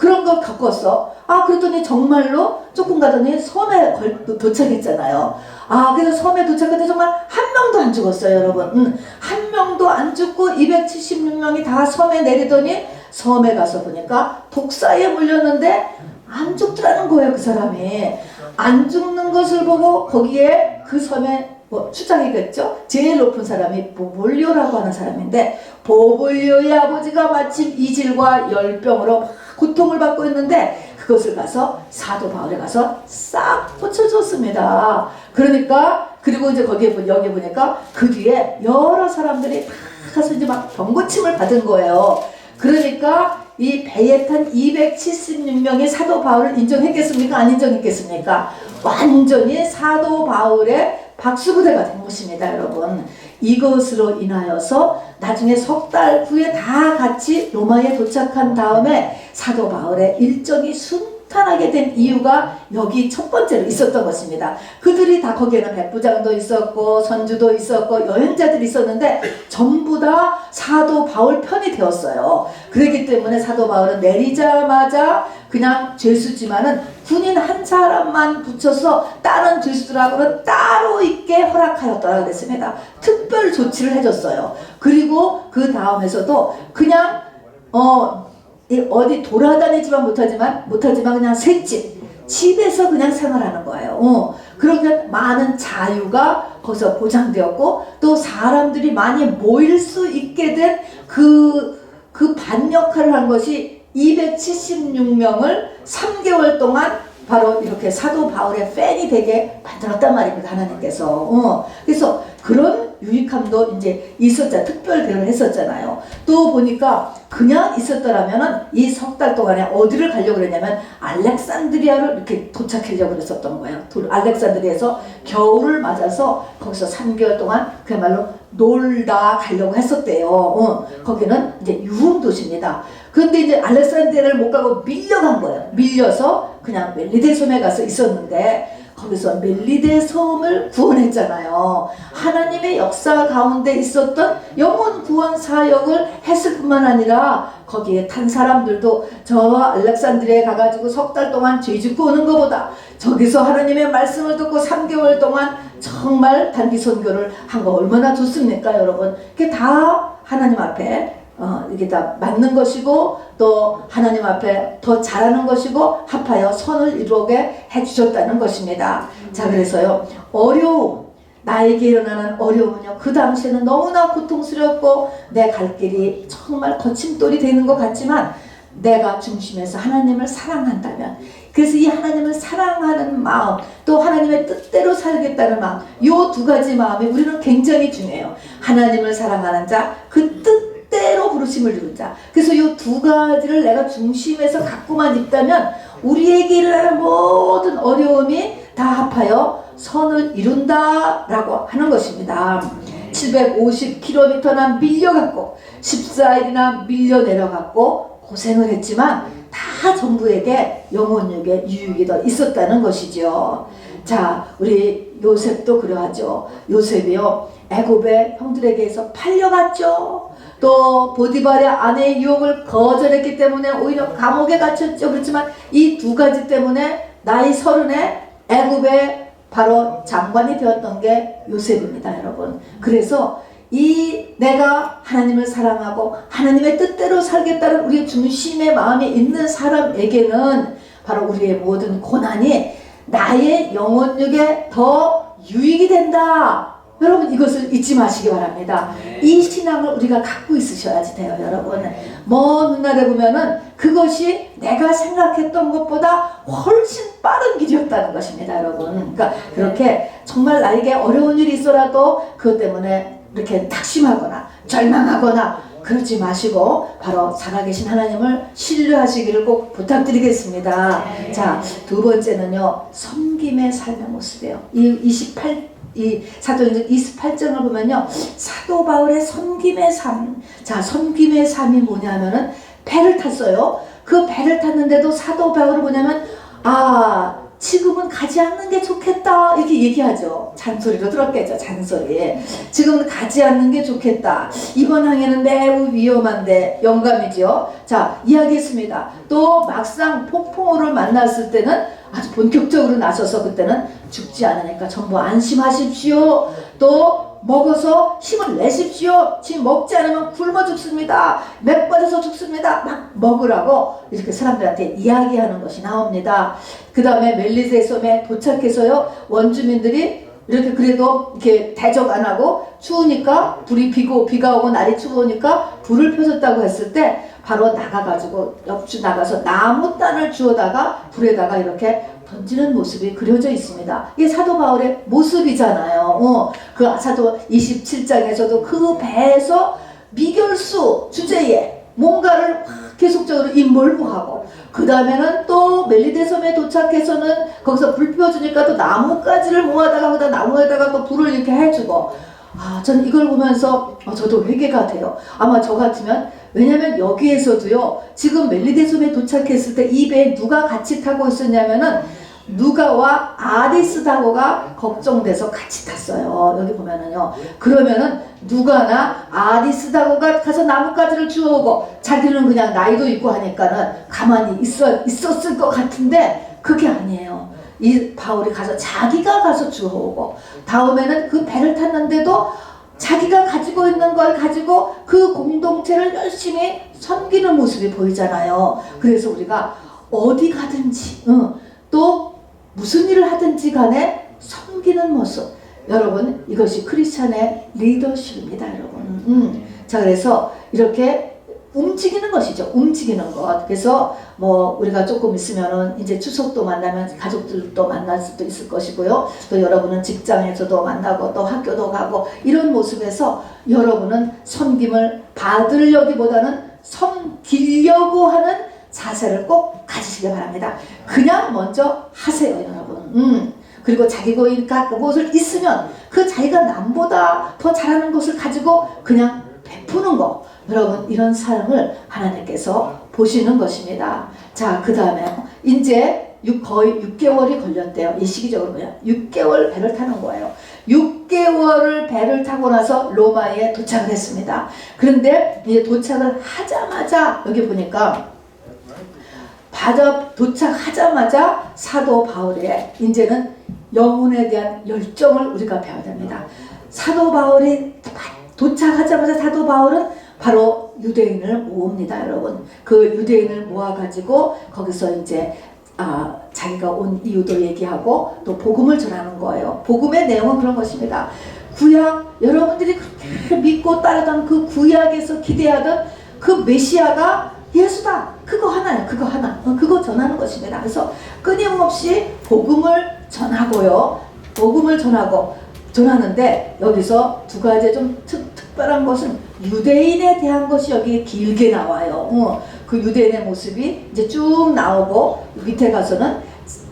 Speaker 1: 그런 걸 겪었어. 아, 그랬더니 정말로 조금 가더니 섬에 도착했잖아요. 아, 그래서 섬에 도착했는데 정말 한 명도 안 죽었어요, 여러분. 한 명도 안 죽고 276명이 다 섬에 내리더니 섬에 가서 보니까 독사에 물렸는데 안 죽더라는 거예요, 그 사람이. 안 죽는 것을 보고 거기에 그 섬에 추장이겠죠? 제일 높은 사람이 보볼리오라고 하는 사람인데, 보볼리오의 아버지가 마침 이질과 열병으로 고통을 받고 있는데 그것을 가서 사도 바울에 가서 싹 고쳐줬습니다. 그러니까 그리고 이제 여기 보니까 그 뒤에 여러 사람들이 다 가서 이제 막 병고침을 받은 거예요. 그러니까 이 배에 탄 276명의 사도 바울을 인정했겠습니까? 안 인정했겠습니까? 완전히 사도 바울의 박수부대가 된 것입니다, 여러분. 이것으로 인하여서 나중에 석 달 후에 다 같이 로마에 도착한 다음에 사도 바울의 일정이 순탄하게 된 이유가 여기 첫 번째로 있었던 것입니다. 그들이 다 거기에는 백부장도 있었고 선주도 있었고 여행자들이 있었는데 전부 다 사도 바울 편이 되었어요. 그렇기 때문에 사도 바울은 내리자마자 그냥 죄수지만은 군인 한 사람만 붙여서 다른 죄수들하고는 따로 있게 허락하였더라 그랬습니다. 특별 조치를 해줬어요. 그리고 그 다음에서도 그냥 어디 돌아다니지만 못하지만 그냥 셋집 집에서 그냥 생활하는 거예요. 그러니까 많은 자유가 거기서 보장되었고 또 사람들이 많이 모일 수 있게 된 그 반 역할을 한 것이 276명을 3개월 동안 바로 이렇게 사도 바울의 팬이 되게 만들었단 말입니다, 하나님께서. 그래서 그런 유익함도 이제 있었잖아요. 특별 대우를 했었잖아요. 또 보니까 그냥 있었더라면은 이 석 달 동안에 어디를 가려고 그랬냐면 알렉산드리아로 이렇게 도착하려고 그랬었던 거예요. 알렉산드리아에서 겨울을 맞아서 거기서 3개월 동안 그야말로 놀다 가려고 했었대요. 거기는 이제 유흥 도시입니다. 그런데 이제 알렉산드리아를 못 가고 밀려간 거예요. 밀려서 그냥 멜리데 섬에 가서 있었는데 거기서 멜리데 섬을 구원했잖아요. 하나님의 역사 가운데 있었던 영혼 구원 사역을 했을 뿐만 아니라 거기에 탄 사람들도 저 알렉산드리아에 가가지고 석 달 동안 죄 짓고 오는 것보다 저기서 하나님의 말씀을 듣고 3개월 동안 정말 단기 선교를 한 거 얼마나 좋습니까, 여러분? 그게 다 하나님 앞에 이게 다 맞는 것이고 또 하나님 앞에 더 잘하는 것이고 합하여 선을 이루게 해주셨다는 것입니다. 자, 그래서요, 어려움, 나에게 일어나는 어려움은요, 그 당시에는 너무나 고통스럽고 내 갈 길이 정말 거침돌이 되는 것 같지만 내가 중심에서 하나님을 사랑한다면, 그래서 이 하나님을 사랑하는 마음, 또 하나님의 뜻대로 살겠다는 마음, 요 두 가지 마음이 우리는 굉장히 중요해요. 하나님을 사랑하는 자, 그 뜻대로 부르심을 이룬 자. 그래서 이 두 가지를 내가 중심에서 갖고만 있다면 우리에게 일어나는 모든 어려움이 다 합하여 선을 이룬다라고 하는 것입니다. 750km나 밀려갔고 14일이나 밀려 내려갔고 고생을 했지만 다 전부에게 영혼육의 유익이 더 있었다는 것이죠. 자, 우리 요셉도 그러하죠. 요셉이요, 애굽의 형들에게서 팔려갔죠. 또 보디발의 아내의 유혹을 거절했기 때문에 오히려 감옥에 갇혔죠. 그렇지만 이 두 가지 때문에 나이 30에 애굽의 바로 장관이 되었던 게 요셉입니다, 여러분. 그래서 내가 하나님을 사랑하고 하나님의 뜻대로 살겠다는 우리의 중심의 마음이 있는 사람에게는 바로 우리의 모든 고난이 나의 영혼육에 더 유익이 된다. 여러분, 이것을 잊지 마시기 바랍니다. 이 신앙을 우리가 갖고 있으셔야지 돼요, 여러분. 먼 훗날에 보면은 그것이 내가 생각했던 것보다 훨씬 빠른 길이었다는 것입니다, 여러분. 그러니까 그렇게 정말 나에게 어려운 일이 있어라도 그것 때문에 이렇게 낙심하거나 절망하거나 그러지 마시고 바로 살아계신 하나님을 신뢰하시기를 꼭 부탁드리겠습니다. 자, 두 번째는요, 섬김의 삶의 모습이에요. 이 사도행전 28장을 보면요, 사도 바울의 섬김의 삶. 자, 섬김의 삶이 뭐냐면은 배를 탔어요. 그 배를 탔는데도 사도 바울은 뭐냐면 지금은 가지 않는 게 좋겠다 이렇게 얘기하죠. 잔소리로 들었겠죠. 잔소리. 지금은 가지 않는 게 좋겠다. 이번 항해는 매우 위험한데 영감이죠. 자, 이야기했습니다. 또 막상 폭풍우를 만났을 때는 아주 본격적으로 나서서 그때는 죽지 않으니까 전부 안심하십시오. 또 먹어서 힘을 내십시오. 지금 먹지 않으면 굶어 죽습니다. 맥 빠져서 죽습니다. 막 먹으라고 이렇게 사람들한테 이야기하는 것이 나옵니다. 그 다음에 멜리세 섬에 도착해서요, 원주민들이 이렇게 그래도 이렇게 대적 안 하고 추우니까 불이 비가 오고 날이 추우니까 불을 펴줬다고 했을 때 바로 나가가지고 옆주 나가서 나무단을 주워다가 불에다가 이렇게 던지는 모습이 그려져 있습니다. 이게 사도 바울의 모습이잖아요. 그 사도 27장에서도 그 배에서 미결수 주제에 뭔가를 계속적으로 임몰부하고, 그 다음에는 또 멜리데 섬에 도착해서는 거기서 불 피워주니까 또 나뭇가지를 모아다가 거기다 나무에다가 또 불을 이렇게 해주고, 저는 이걸 보면서 저도 회개가 돼요. 아마 저 같으면, 왜냐면 여기에서도요, 지금 멜리데 섬에 도착했을 때 이 배에 누가 같이 타고 있었냐면은 누가와 아리스다고가 걱정돼서 같이 탔어요. 여기 보면은요. 그러면은 누가나 아리스다고가 가서 나뭇가지를 주워오고 자기는 그냥 나이도 있고 하니까는 가만히 있었을 것 같은데 그게 아니에요. 이 바울이 가서 자기가 가서 주워오고, 다음에는 그 배를 탔는데도 자기가 가지고 있는 걸 가지고 그 공동체를 열심히 섬기는 모습이 보이잖아요. 그래서 우리가 어디 가든지 또 무슨 일을 하든지 간에 섬기는 모습, 여러분 이것이 크리스찬의 리더십입니다. 여러분. 자, 그래서 이렇게 움직이는 것이죠. 움직이는 것. 그래서 뭐 우리가 조금 있으면은 이제 추석도 만나면 가족들도 만날 수도 있을 것이고요. 또 여러분은 직장에서도 만나고 또 학교도 가고 이런 모습에서 여러분은 섬김을 받으려기보다는 섬기려고 하는 자세를 꼭 가지시기 바랍니다. 그냥 먼저 하세요, 여러분. 그리고 자기가 무엇을 있으면 그 자기가 남보다 더 잘하는 것을 가지고 그냥 베푸는 거. 여러분, 이런 삶을 하나님께서 보시는 것입니다. 자, 그 다음에 이제 거의 6개월이 걸렸대요. 이 시기적으로 보면 6개월 배를 타는 거예요. 6개월을 배를 타고 나서 로마에 도착을 했습니다. 그런데 이제 도착을 하자마자 여기 보니까 도착하자마자 사도 바울의 이제는 영혼에 대한 열정을 우리가 배워야 됩니다. 사도 바울이 도착하자마자 사도 바울은 바로 유대인을 모읍니다, 여러분. 그 유대인을 모아가지고 거기서 이제 자기가 온 이유도 얘기하고 또 복음을 전하는 거예요. 복음의 내용은 그런 것입니다. 구약, 여러분들이 그렇게 믿고 따르던 그 구약에서 기대하던 그 메시아가 예수다. 그거 하나요. 그거 하나. 그거 전하는 것입니다. 그래서 끊임없이 복음을 전하고요. 복음을 전하는데 여기서 두 가지 좀 특별한 것은 유대인에 대한 것이 여기 길게 나와요. 그 유대인의 모습이 이제 쭉 나오고 밑에 가서는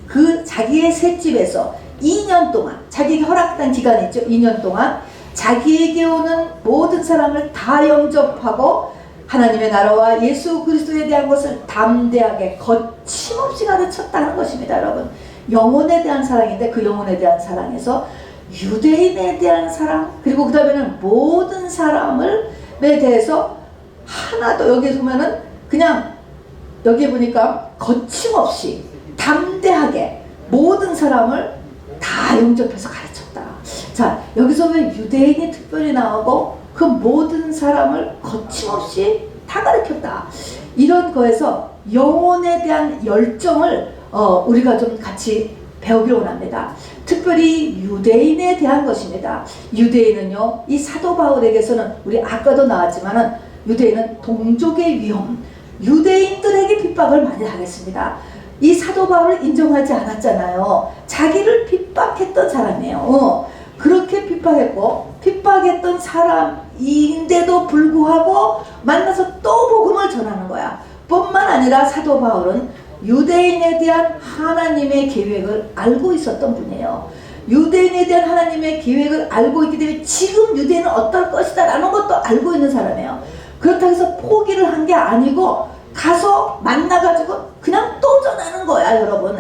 Speaker 1: 그 자기의 셋집에서 2년 동안 자기에게 허락된 기간이 있죠. 2년 동안 자기에게 오는 모든 사람을 다 영접하고 하나님의 나라와 예수 그리스도에 대한 것을 담대하게 거침없이 가르쳤다는 것입니다. 여러분, 영혼에 대한 사랑인데 그 영혼에 대한 사랑에서 유대인에 대한 사랑, 그리고 그 다음에는 모든 사람에 대해서 하나도, 여기 보면은 그냥 여기 보니까 거침없이 담대하게 모든 사람을 다 영접해서 가르쳤다. 자, 여기서 왜 유대인이 특별히 나오고 그 모든 사람을 거침없이 다 가르쳤다. 이런 거에서 영혼에 대한 열정을 우리가 좀 같이 배우기로 원합니다. 특별히 유대인에 대한 것입니다. 유대인은요, 이 사도 바울에게서는 우리 아까도 나왔지만은 유대인은 동족의 위험, 유대인들에게 핍박을 많이 하겠습니다. 이 사도 바울을 인정하지 않았잖아요. 자기를 핍박했던 사람이에요. 그렇게 핍박했던 사람인데도 불구하고 만나서 또 복음을 전하는 거야. 뿐만 아니라 사도 바울은 유대인에 대한 하나님의 계획을 알고 있었던 분이에요. 유대인에 대한 하나님의 계획을 알고 있기 때문에 지금 유대인은 어떨 것이다 라는 것도 알고 있는 사람이에요. 그렇다고 해서 포기를 한 게 아니고 가서 만나가지고 그냥 또 전하는 거야, 여러분.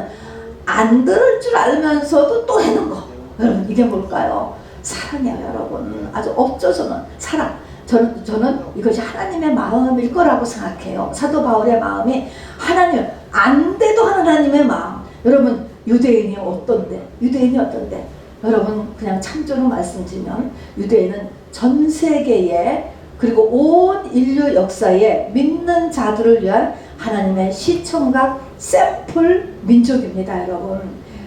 Speaker 1: 안 들을 줄 알면서도 또 하는 거. 여러분 이게 뭘까요? 사랑이에요 여러분. 아주 없어서는 사랑. 저는 이것이 하나님의 마음일 거라고 생각해요. 사도 바울의 마음이 하나님, 안 돼도 하나님의 마음. 여러분 유대인이 어떤데? 유대인이 어떤데? 여러분 그냥 참조로 말씀드리면 유대인은 전 세계에 그리고 온 인류 역사에 믿는 자들을 위한 하나님의 시청각 샘플 민족입니다. 여러분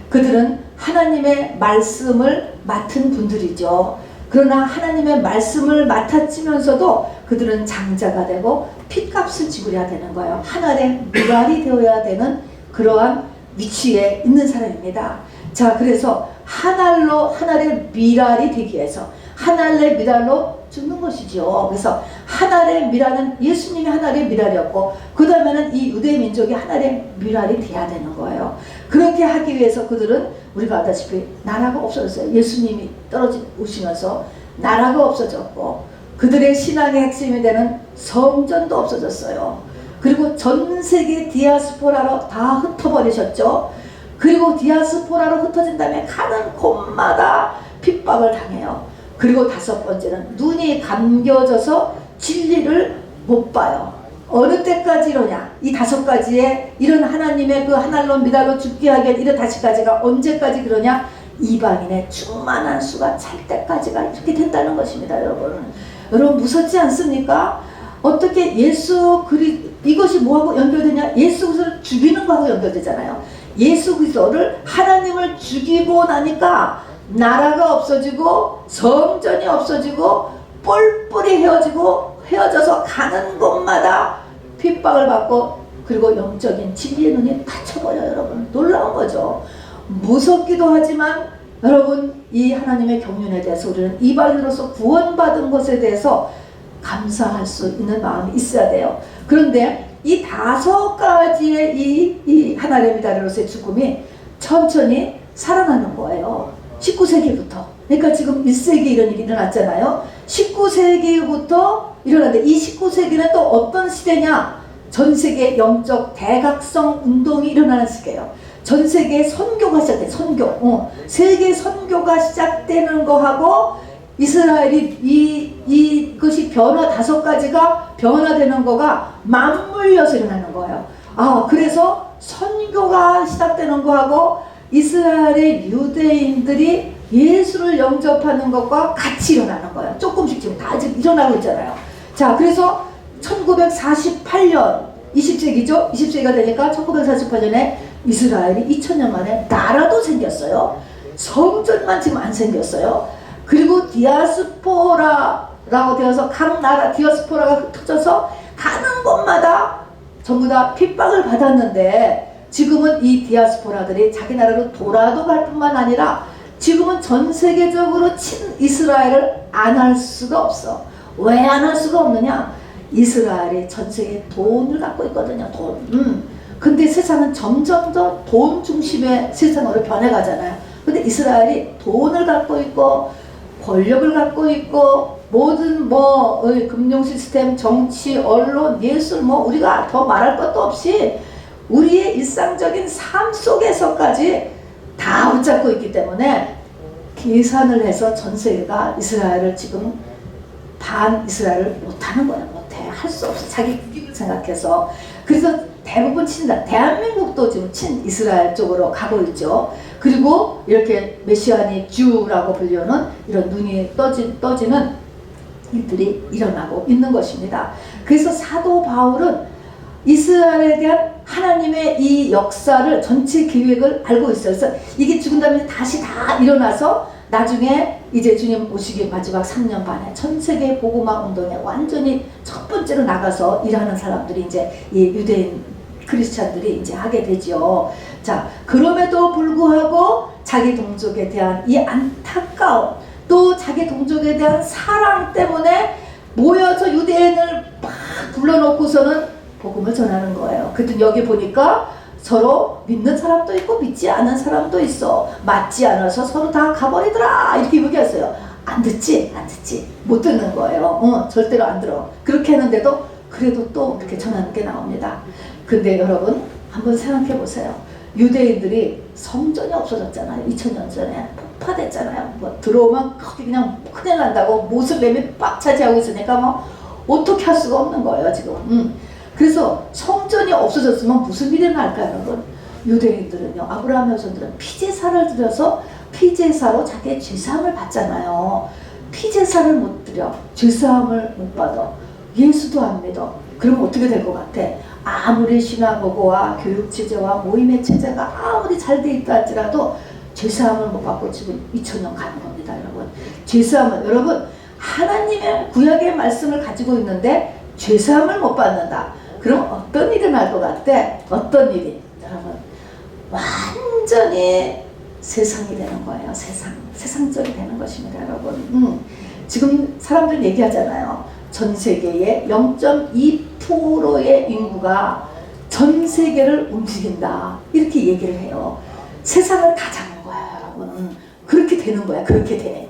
Speaker 1: 그들은 하나님의 말씀을 맡은 분들이죠. 그러나 하나님의 말씀을 맡아지면서도 그들은 장자가 되고 핏값을 지불해야 되는 거예요. 하나님의 미랄이 되어야 되는 그러한 위치에 있는 사람입니다. 자, 그래서 하나님의 미랄이 되기 위해서 하나님의 미랄로 죽는 것이죠. 그래서 하나님의 미랄은 예수님이 하나님의 미랄이었고 그 다음에는 이 유대 민족이 하나님의 미랄이 돼야 되는 거예요. 그렇게 하기 위해서 그들은 우리가 알다시피 나라가 없어졌어요. 예수님이 오시면서 나라가 없어졌고 그들의 신앙의 핵심이 되는 성전도 없어졌어요. 그리고 전 세계 디아스포라로 다 흩어버리셨죠. 그리고 디아스포라로 흩어진 다음에 가는 곳마다 핍박을 당해요. 그리고 다섯 번째는 눈이 감겨져서 진리를 못 봐요. 어느 때까지 이러냐? 이 다섯 가지의 이런 하나님의 그 하나로 미달로 죽게 하게 이런 다시까지가 언제까지 그러냐? 이방인의 충만한 수가 찰 때까지가 이렇게 된다는 것입니다. 여러분 무섭지 않습니까? 어떻게 이것이 뭐하고 연결되냐? 예수 그리스도를 죽이는 거하고 연결되잖아요. 예수 그리스도를 하나님을 죽이고 나니까 나라가 없어지고 성전이 없어지고 뿔뿔이 헤어져서 가는 곳마다 핍박을 받고 그리고 영적인 진리의 눈이 닫혀버려요. 여러분 놀라운 거죠. 무섭기도 하지만 여러분 이 하나님의 경륜에 대해서 우리는 이방인으로서 구원받은 것에 대해서 감사할 수 있는 마음이 있어야 돼요. 그런데 이 다섯 가지의 이 하나님의 미달로서의 죽음이 천천히 살아나는 거예요. 19세기부터. 그러니까 지금 1세기 이런 일이 일어났잖아요. 19세기부터 일어났는데 이 19세기는 또 어떤 시대냐? 전 세계 영적 대각성 운동이 일어나는 시기예요. 전 세계 선교가 시작돼. 세계 선교가 시작되는 거하고 이스라엘이 이것이 변화 다섯 가지가 변화되는 거가 맞물려서 일어나는 거예요. 그래서 선교가 시작되는 거하고 이스라엘의 유대인들이 예수를 영접하는 것과 같이 일어나는 거예요. 조금씩 지금 다 아직 일어나고 있잖아요. 자, 그래서 1948년 20세기죠. 20세기가 되니까 1948년에 이스라엘이 2000년 만에 나라도 생겼어요. 성전만 지금 안 생겼어요. 그리고 디아스포라라고 되어서 각 나라 디아스포라가 흩어져서 가는 곳마다 전부 다 핍박을 받았는데 지금은 이 디아스포라들이 자기 나라로 돌아도 갈 뿐만 아니라 지금은 전 세계적으로 친 이스라엘을 안 할 수가 없어. 왜 안 할 수가 없느냐? 이스라엘이 전 세계에 돈을 갖고 있거든요. 돈. 근데 세상은 점점 더 돈 중심의 세상으로 변해가잖아요. 근데 이스라엘이 돈을 갖고 있고 권력을 갖고 있고 모든 금융 시스템, 정치, 언론, 예술 우리가 더 말할 것도 없이 우리의 일상적인 삶 속에서까지 다 붙잡고 있기 때문에 계산을 해서 전 세계가 이스라엘을 지금 반 이스라엘을 못하는 거야. 못해. 할 수 없어. 자기 국익을 생각해서. 그래서 대부분 대한민국도 지금 친 이스라엘 쪽으로 가고 있죠. 그리고 이렇게 메시아닉 주라고 불리는 이런 눈이 떠지는 일들이 일어나고 있는 것입니다. 그래서 사도 바울은 이스라엘에 대한 하나님의 이 역사를 전체 계획을 알고 있어요. 그래서 이게 죽은 다음에 다시 다 일어나서 나중에 이제 주님 오시기 마지막 3년 반에 전 세계 복음화 운동에 완전히 첫 번째로 나가서 일하는 사람들이 이제 이 유대인 크리스찬들이 이제 하게 되죠. 자, 그럼에도 불구하고 자기 동족에 대한 이 안타까움, 또 자기 동족에 대한 사랑 때문에 모여서 유대인을 막 불러놓고서는 복음을 전하는 거예요. 그랬더니 여기 보니까 서로 믿는 사람도 있고 믿지 않은 사람도 있어. 맞지 않아서 서로 다 가버리더라. 이렇게 얘기했어요. 안 듣지? 못 듣는 거예요. 절대로 안 들어. 그렇게 했는데도 그래도 또 이렇게 전하는 게 나옵니다. 근데 여러분 한번 생각해 보세요. 유대인들이 성전이 없어졌잖아요. 2000년 전에 폭파됐잖아요. 뭐 들어오면 거기 그냥 큰일 난다고 모슬렘이 빡 차지하고 있으니까 뭐 어떻게 할 수가 없는 거예요 지금. 그래서 성전이 없어졌으면 무슨 일이 날까요 여러분? 유대인들은요, 아브라함의 후손들은 피제사를 드려서 피제사로 자기의 죄사함을 받잖아요. 피제사를 못 드려, 죄사함을 못 받아, 예수도 안 믿어. 그러면 어떻게 될 것 같아? 아무리 시나고그와 교육체제와 모임의 체제가 아무리 잘 돼 있다 할지라도 죄사함을 못 받고 지금 2000년 가는 겁니다 여러분. 죄사함은, 여러분, 하나님의 구약의 말씀을 가지고 있는데 죄사함을 못 받는다. 그럼 어떤 일이 날 것 같아? 어떤 일이? 여러분, 완전히 세상이 되는 거예요. 세상적이 되는 것입니다 여러분. 지금 사람들 얘기하잖아요. 전 세계의 0.2%의 인구가 전 세계를 움직인다, 이렇게 얘기를 해요. 세상을 다 잡는 거야 여러분. 그렇게 되는 거야. 그렇게 돼.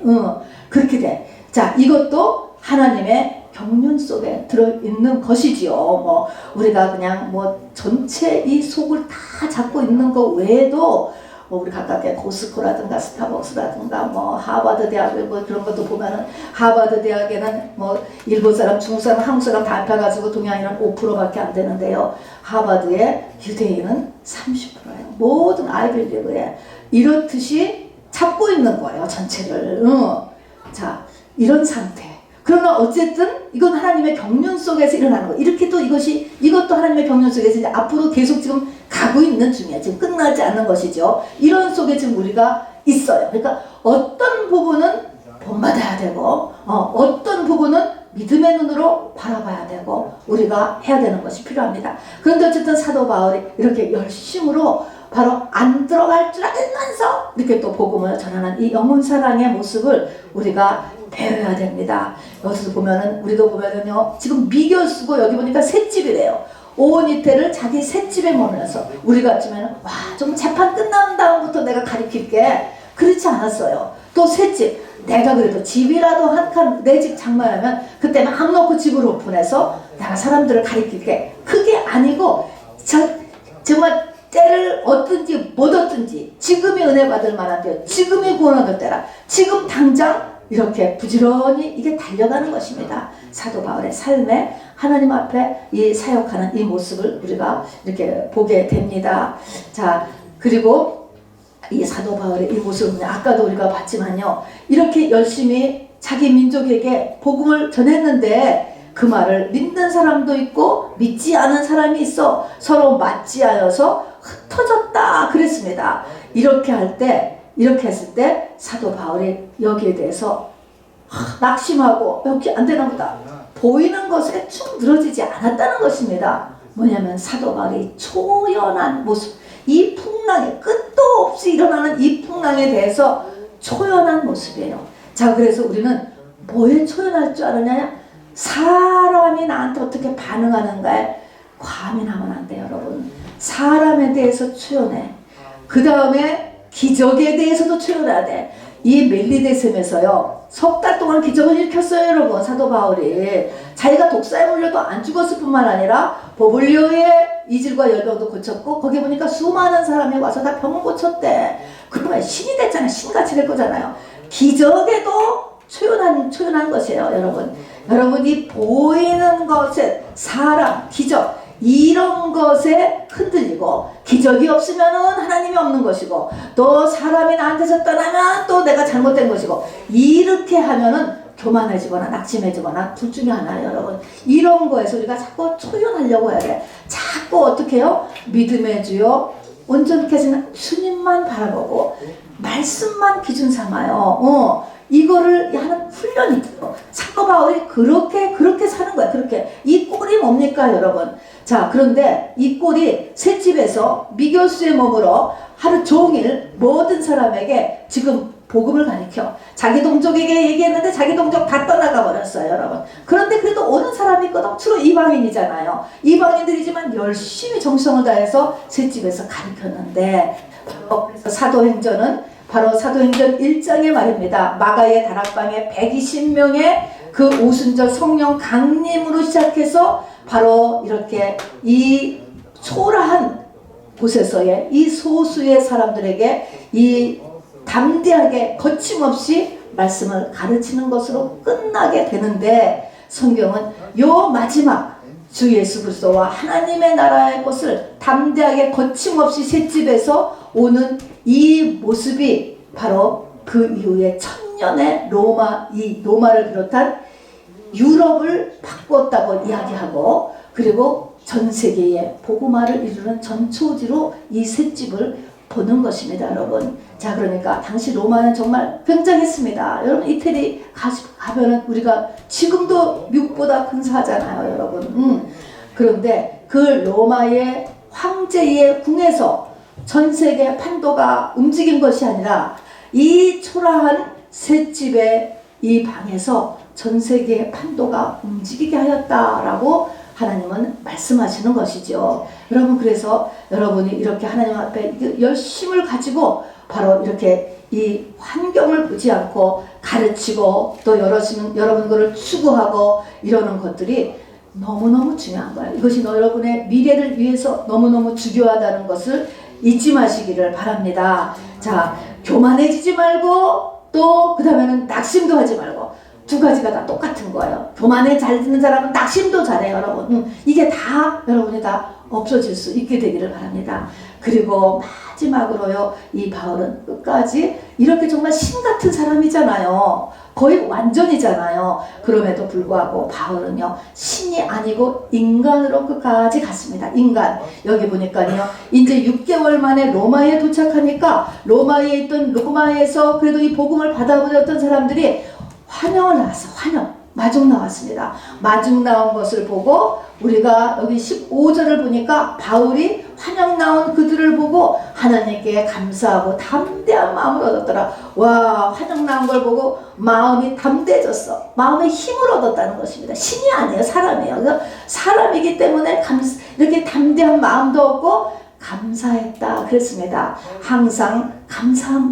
Speaker 1: 그렇게 돼. 자, 이것도 하나님의 경륜 속에 들어있는 것이지요. 뭐 우리가 그냥 뭐 전체 이 속을 다 잡고 있는 것 외에도 뭐 우리 가깝게 고스코라든가 스타벅스라든가 뭐 하버드 대학 뭐 그런 것도 보면은, 하버드 대학에는 뭐 일본 사람, 중국 사람, 한국 사람 다 합해가지고 동양인은 5%밖에 안 되는데요. 하버드의 유대인은 30%예요. 모든 아이비리그에 이렇듯이 잡고 있는 거예요 전체를. 자, 이런 상태. 그러나 어쨌든 이건 하나님의 경륜 속에서 일어나는 거예요. 이렇게 또 이것도 하나님의 경륜 속에서 이제 앞으로 계속 지금 가고 있는 중이에요. 지금 끝나지 않는 것이죠. 이런 속에 지금 우리가 있어요. 그러니까 어떤 부분은 본받아야 되고, 어떤 부분은 믿음의 눈으로 바라봐야 되고, 우리가 해야 되는 것이 필요합니다. 그런데 어쨌든 사도 바울이 이렇게 열심으로 바로 안 들어갈 줄 알면서 이렇게 또 복음을 전하는 이 영혼 사랑의 모습을 우리가 배워야 됩니다. 여기서 보면은, 우리도 보면은요, 지금 미결 쓰고 여기 보니까 셋집이래요. 온 이태를 자기 셋집에 머물러서, 우리 같으면은 와, 좀 재판 끝난 다음부터 내가 가리킬게, 그렇지 않았어요. 또 셋집, 내가 그래도 집이라도 한 칸, 내 집 장만하면 그때 막 놓고 집을 오픈해서 내가 사람들을 가리킬게, 그게 아니고 정말 때를 얻든지 못 얻든지 지금이 은혜 받을 만한 때, 지금이 구원 얻을 때라, 지금 당장 이렇게 부지런히 이게 달려가는 것입니다. 사도 바울의 삶에 하나님 앞에 이 사역하는 이 모습을 우리가 이렇게 보게 됩니다. 자, 그리고 이 사도 바울의 이 모습은 아까도 우리가 봤지만요, 이렇게 열심히 자기 민족에게 복음을 전했는데 그 말을 믿는 사람도 있고 믿지 않은 사람이 있어 서로 맞지하여서 흩어졌다 그랬습니다. 이렇게 했을 때 사도 바울이 여기에 대해서 낙심하고 여기 안 되나 보다, 보이는 것에 축 늘어지지 않았다는 것입니다. 뭐냐면 사도 바울이 초연한 모습, 이 풍랑에 끝도 없이 일어나는 이 풍랑에 대해서 초연한 모습이에요. 자, 그래서 우리는 뭐에 초연할 줄 아느냐? 사람이 나한테 어떻게 반응하는가에 과민하면 안 돼요 여러분. 사람에 대해서 초연해. 그 다음에 기적에 대해서도 초연해야 돼. 이 멜리데셈에서요, 3달 동안 기적을 일으켰어요 여러분. 사도 바울이 자기가 독사에 물려도 안 죽었을 뿐만 아니라 보블리오의 이질과 열병도 고쳤고, 거기 보니까 수많은 사람이 와서 다 병을 고쳤대. 그러면 신이 됐잖아요. 신같이 될 거잖아요. 기적에도 초연한 것이에요 여러분. 여러분이 보이는 것에, 사람, 기적, 이런 것에 흔들리고, 기적이 없으면은 하나님이 없는 것이고, 또 사람이 나한테서 떠나면 또 내가 잘못된 것이고, 이렇게 하면은 교만해지거나 낙심해지거나 둘 중에 하나예요 여러분. 이런 거에서 우리가 자꾸 초연하려고 해야 돼. 자꾸 어떻게 해요? 믿음의 주요 온전케 하시는 주님만 바라보고 말씀만 기준 삼아요. 이거를 하는 훈련이 있어요. 사도 바울이 그렇게 사는 거야. 그렇게. 이 꼴이 뭡니까 여러분? 자, 그런데 이 꼴이 셋집에서 미교수에 머물어 하루 종일 모든 사람에게 지금 복음을 가르쳐. 자기 동족에게 얘기했는데 자기 동족 다 떠나가 버렸어요 여러분. 그런데 그래도 오는 사람이 있거든. 주로 이방인이잖아요. 이방인들이지만 열심히 정성을 다해서 셋집에서 가르쳤는데, 그래서 바로 사도행전 1장의 말입니다. 마가의 다락방에 120명의 그 오순절 성령 강림으로 시작해서 바로 이렇게 이 초라한 곳에서의 이 소수의 사람들에게 이 담대하게 거침없이 말씀을 가르치는 것으로 끝나게 되는데, 성경은 요 마지막 주 예수 그리스도와 하나님의 나라의 것을 담대하게 거침없이 셋집에서 오는 이 모습이 바로 그 이후에 천년의 이 로마를 비롯한 유럽을 바꿨다고 이야기하고, 그리고 전 세계에 복음화를 이루는 전초지로 이 셋집을 보는 것입니다, 여러분. 자, 그러니까 당시 로마는 정말 굉장했습니다. 여러분, 이태리 가면은 우리가 지금도 미국보다 근사하잖아요, 여러분. 그런데 그 로마의 황제의 궁에서 전 세계 판도가 움직인 것이 아니라 이 초라한 셋집의 이 방에서 전 세계의 판도가 움직이게 하였다라고 하나님은 말씀하시는 것이죠. 여러분, 그래서 여러분이 이렇게 하나님 앞에 열심을 가지고 바로 이렇게 이 환경을 보지 않고 가르치고 또 여러분 거를 추구하고 이러는 것들이 너무너무 중요한 거예요. 이것이 여러분의 미래를 위해서 너무너무 중요하다는 것을 잊지 마시기를 바랍니다. 자, 교만해지지 말고 또 그 다음에는 낙심도 하지 말고, 두 가지가 다 똑같은 거예요. 교만에 잘 듣는 사람은 낙심도 잘해요, 여러분. 이게 다 여러분이 다 없어질 수 있게 되기를 바랍니다. 그리고 마지막으로요, 이 바울은 끝까지 이렇게 정말 신 같은 사람이잖아요. 거의 완전이잖아요. 그럼에도 불구하고 바울은요, 신이 아니고 인간으로 끝까지 갔습니다. 인간. 여기 보니까요, 이제 6개월 만에 로마에 도착하니까 로마에서 그래도 이 복음을 받아보셨던 사람들이 환영을 나왔어. 마중 나왔습니다. 마중 나온 것을 보고 우리가 여기 15절을 보니까 바울이 환영 나온 그들을 보고 하나님께 감사하고 담대한 마음을 얻었더라. 와, 환영 나온 걸 보고 마음이 담대해졌어. 마음에 힘을 얻었다는 것입니다. 신이 아니에요, 사람이에요. 그래서 사람이기 때문에 이렇게 담대한 마음도 얻고 감사했다 그랬습니다. 항상 감사한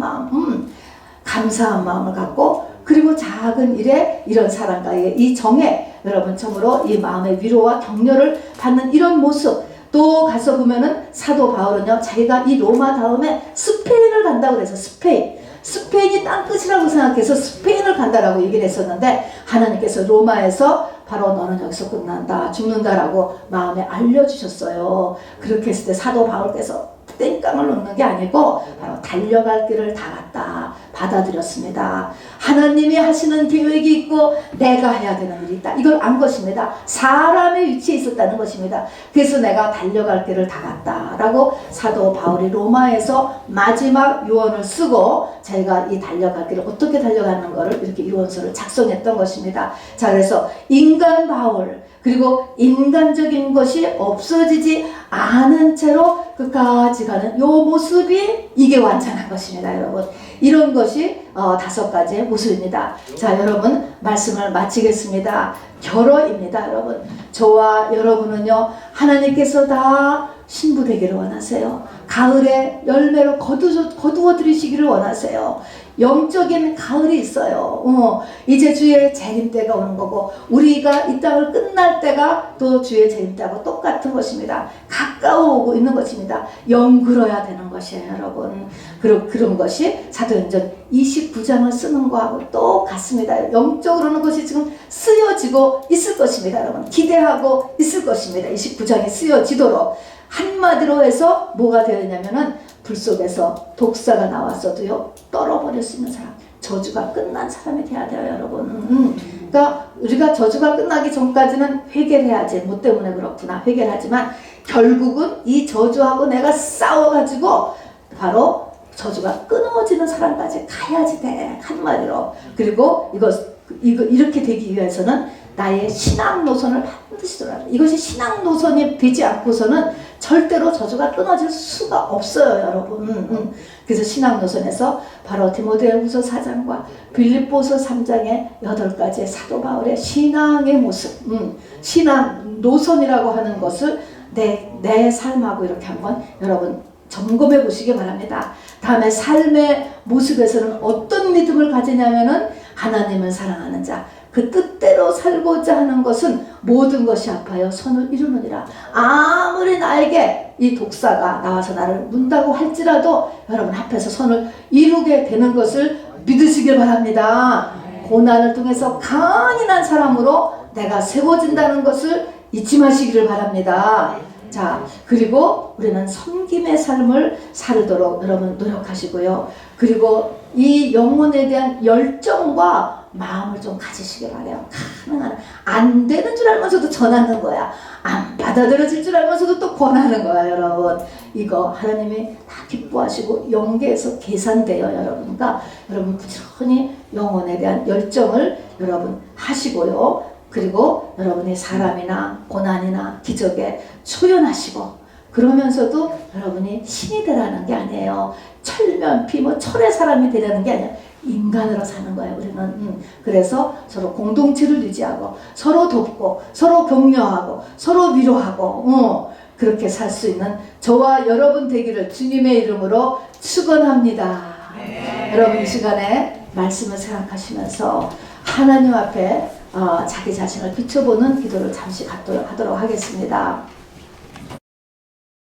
Speaker 1: 마음을 갖고, 그리고 작은 일에 이런 사람과의 이 정에 여러분 참으로 이 마음의 위로와 격려를 받는 이런 모습. 또 가서 보면은 사도 바울은요, 자기가 이 로마 다음에 스페인을 간다고 그래서 스페인이 땅끝이라고 생각해서 스페인을 간다라고 얘기를 했었는데, 하나님께서 로마에서 바로 너는 여기서 끝난다, 죽는다라고 마음에 알려주셨어요. 그렇게 했을 때 사도 바울께서 땡깡을 놓는 게 아니고 바로 달려갈 길을 다 갔다 받아들였습니다. 하나님이 하시는 계획이 있고 내가 해야 되는 일이 있다, 이걸 안 것입니다. 사람의 위치에 있었다는 것입니다. 그래서 내가 달려갈 길을 다 갔다 라고 사도 바울이 로마에서 마지막 유언을 쓰고 자기가 이 달려갈 길을 어떻게 달려가는 것을 이렇게 유언서를 작성했던 것입니다. 자, 그래서 인간 바울, 그리고 인간적인 것이 없어지지 않은 채로 끝까지 가는 요 모습이 이게 완전한 것입니다, 여러분. 이런 것이 5가지의 모습입니다. 자, 여러분, 말씀을 마치겠습니다. 결혼입니다, 여러분. 저와 여러분은요, 하나님께서 다 신부 되기를 원하세요. 가을에 열매로 거두어 들이시기를 원하세요. 영적인 가을이 있어요. 이제 주의 재림 때가 오는 거고, 우리가 이 땅을 끝날 때가 또 주의 재림 때하고 똑같은 것입니다. 가까워오고 있는 것입니다. 영글어야 되는 것이에요, 여러분. 그런 것이 사도행전 29장을 쓰는 거하고 똑같습니다. 영적으로는 것이 지금 쓰여지고 있을 것입니다, 여러분. 기대하고 있을 것입니다. 29장이 쓰여지도록. 한마디로 해서 뭐가 되었냐면은, 불 속에서 독사가 나왔어도요, 떨어버릴 수 있는 사람, 저주가 끝난 사람이 돼야 돼요, 여러분. 그러니까 우리가 저주가 끝나기 전까지는 회개를 해야지. 뭐 때문에 그렇구나, 회개를 하지만 결국은 이 저주하고 내가 싸워가지고 바로 저주가 끊어지는 사람까지 가야지 돼, 한마디로. 그리고 이거 이렇게 되기 위해서는 나의 신앙 노선을 반드시 돌아야 돼. 이것이 신앙 노선이 되지 않고서는 절대로 저주가 끊어질 수가 없어요, 여러분. 그래서 신앙 노선에서 바로 디모데후서 4장과 빌립보서 3장의 8가지의 사도 바울의 신앙의 모습, 신앙 노선이라고 하는 것을 내 삶하고 이렇게 한번 여러분 점검해 보시기 바랍니다. 다음에 삶의 모습에서는 어떤 믿음을 가지냐면은, 하나님을 사랑하는 자, 그 뜻대로 살고자 하는 것은 모든 것이 아파요 선을 이루느니라. 아무리 나에게 이 독사가 나와서 나를 문다고 할지라도 여러분 앞에서 선을 이루게 되는 것을 믿으시길 바랍니다. 고난을 통해서 강인한 사람으로 내가 세워진다는 것을 잊지 마시기를 바랍니다. 자, 그리고 우리는 섬김의 삶을 살도록 여러분 노력하시고요. 그리고 이 영혼에 대한 열정과 마음을 좀 가지시길 바래요. 가능한 안 되는 줄 알면서도 전하는 거야. 안 받아들여질 줄 알면서도 또 권하는 거야. 여러분 이거 하나님이 다 기뻐하시고 영계에서 계산돼요. 여러분과 여러분 부지런히 영혼에 대한 열정을 여러분 하시고요. 그리고 여러분이 사람이나 고난이나 기적에 초연하시고 그러면서도 여러분이 신이 되라는 게 아니에요. 철면피 뭐 철의 사람이 되려는 게 아니에요. 인간으로 사는 거예요. 우리는 그래서 서로 공동체를 유지하고 서로 돕고 서로 격려하고 서로 위로하고 그렇게 살 수 있는 저와 여러분 되기를 주님의 이름으로 축원합니다. 여러분 이 시간에 말씀을 생각하시면서 하나님 앞에 자기 자신을 비춰보는 기도를 잠시 하도록 하겠습니다.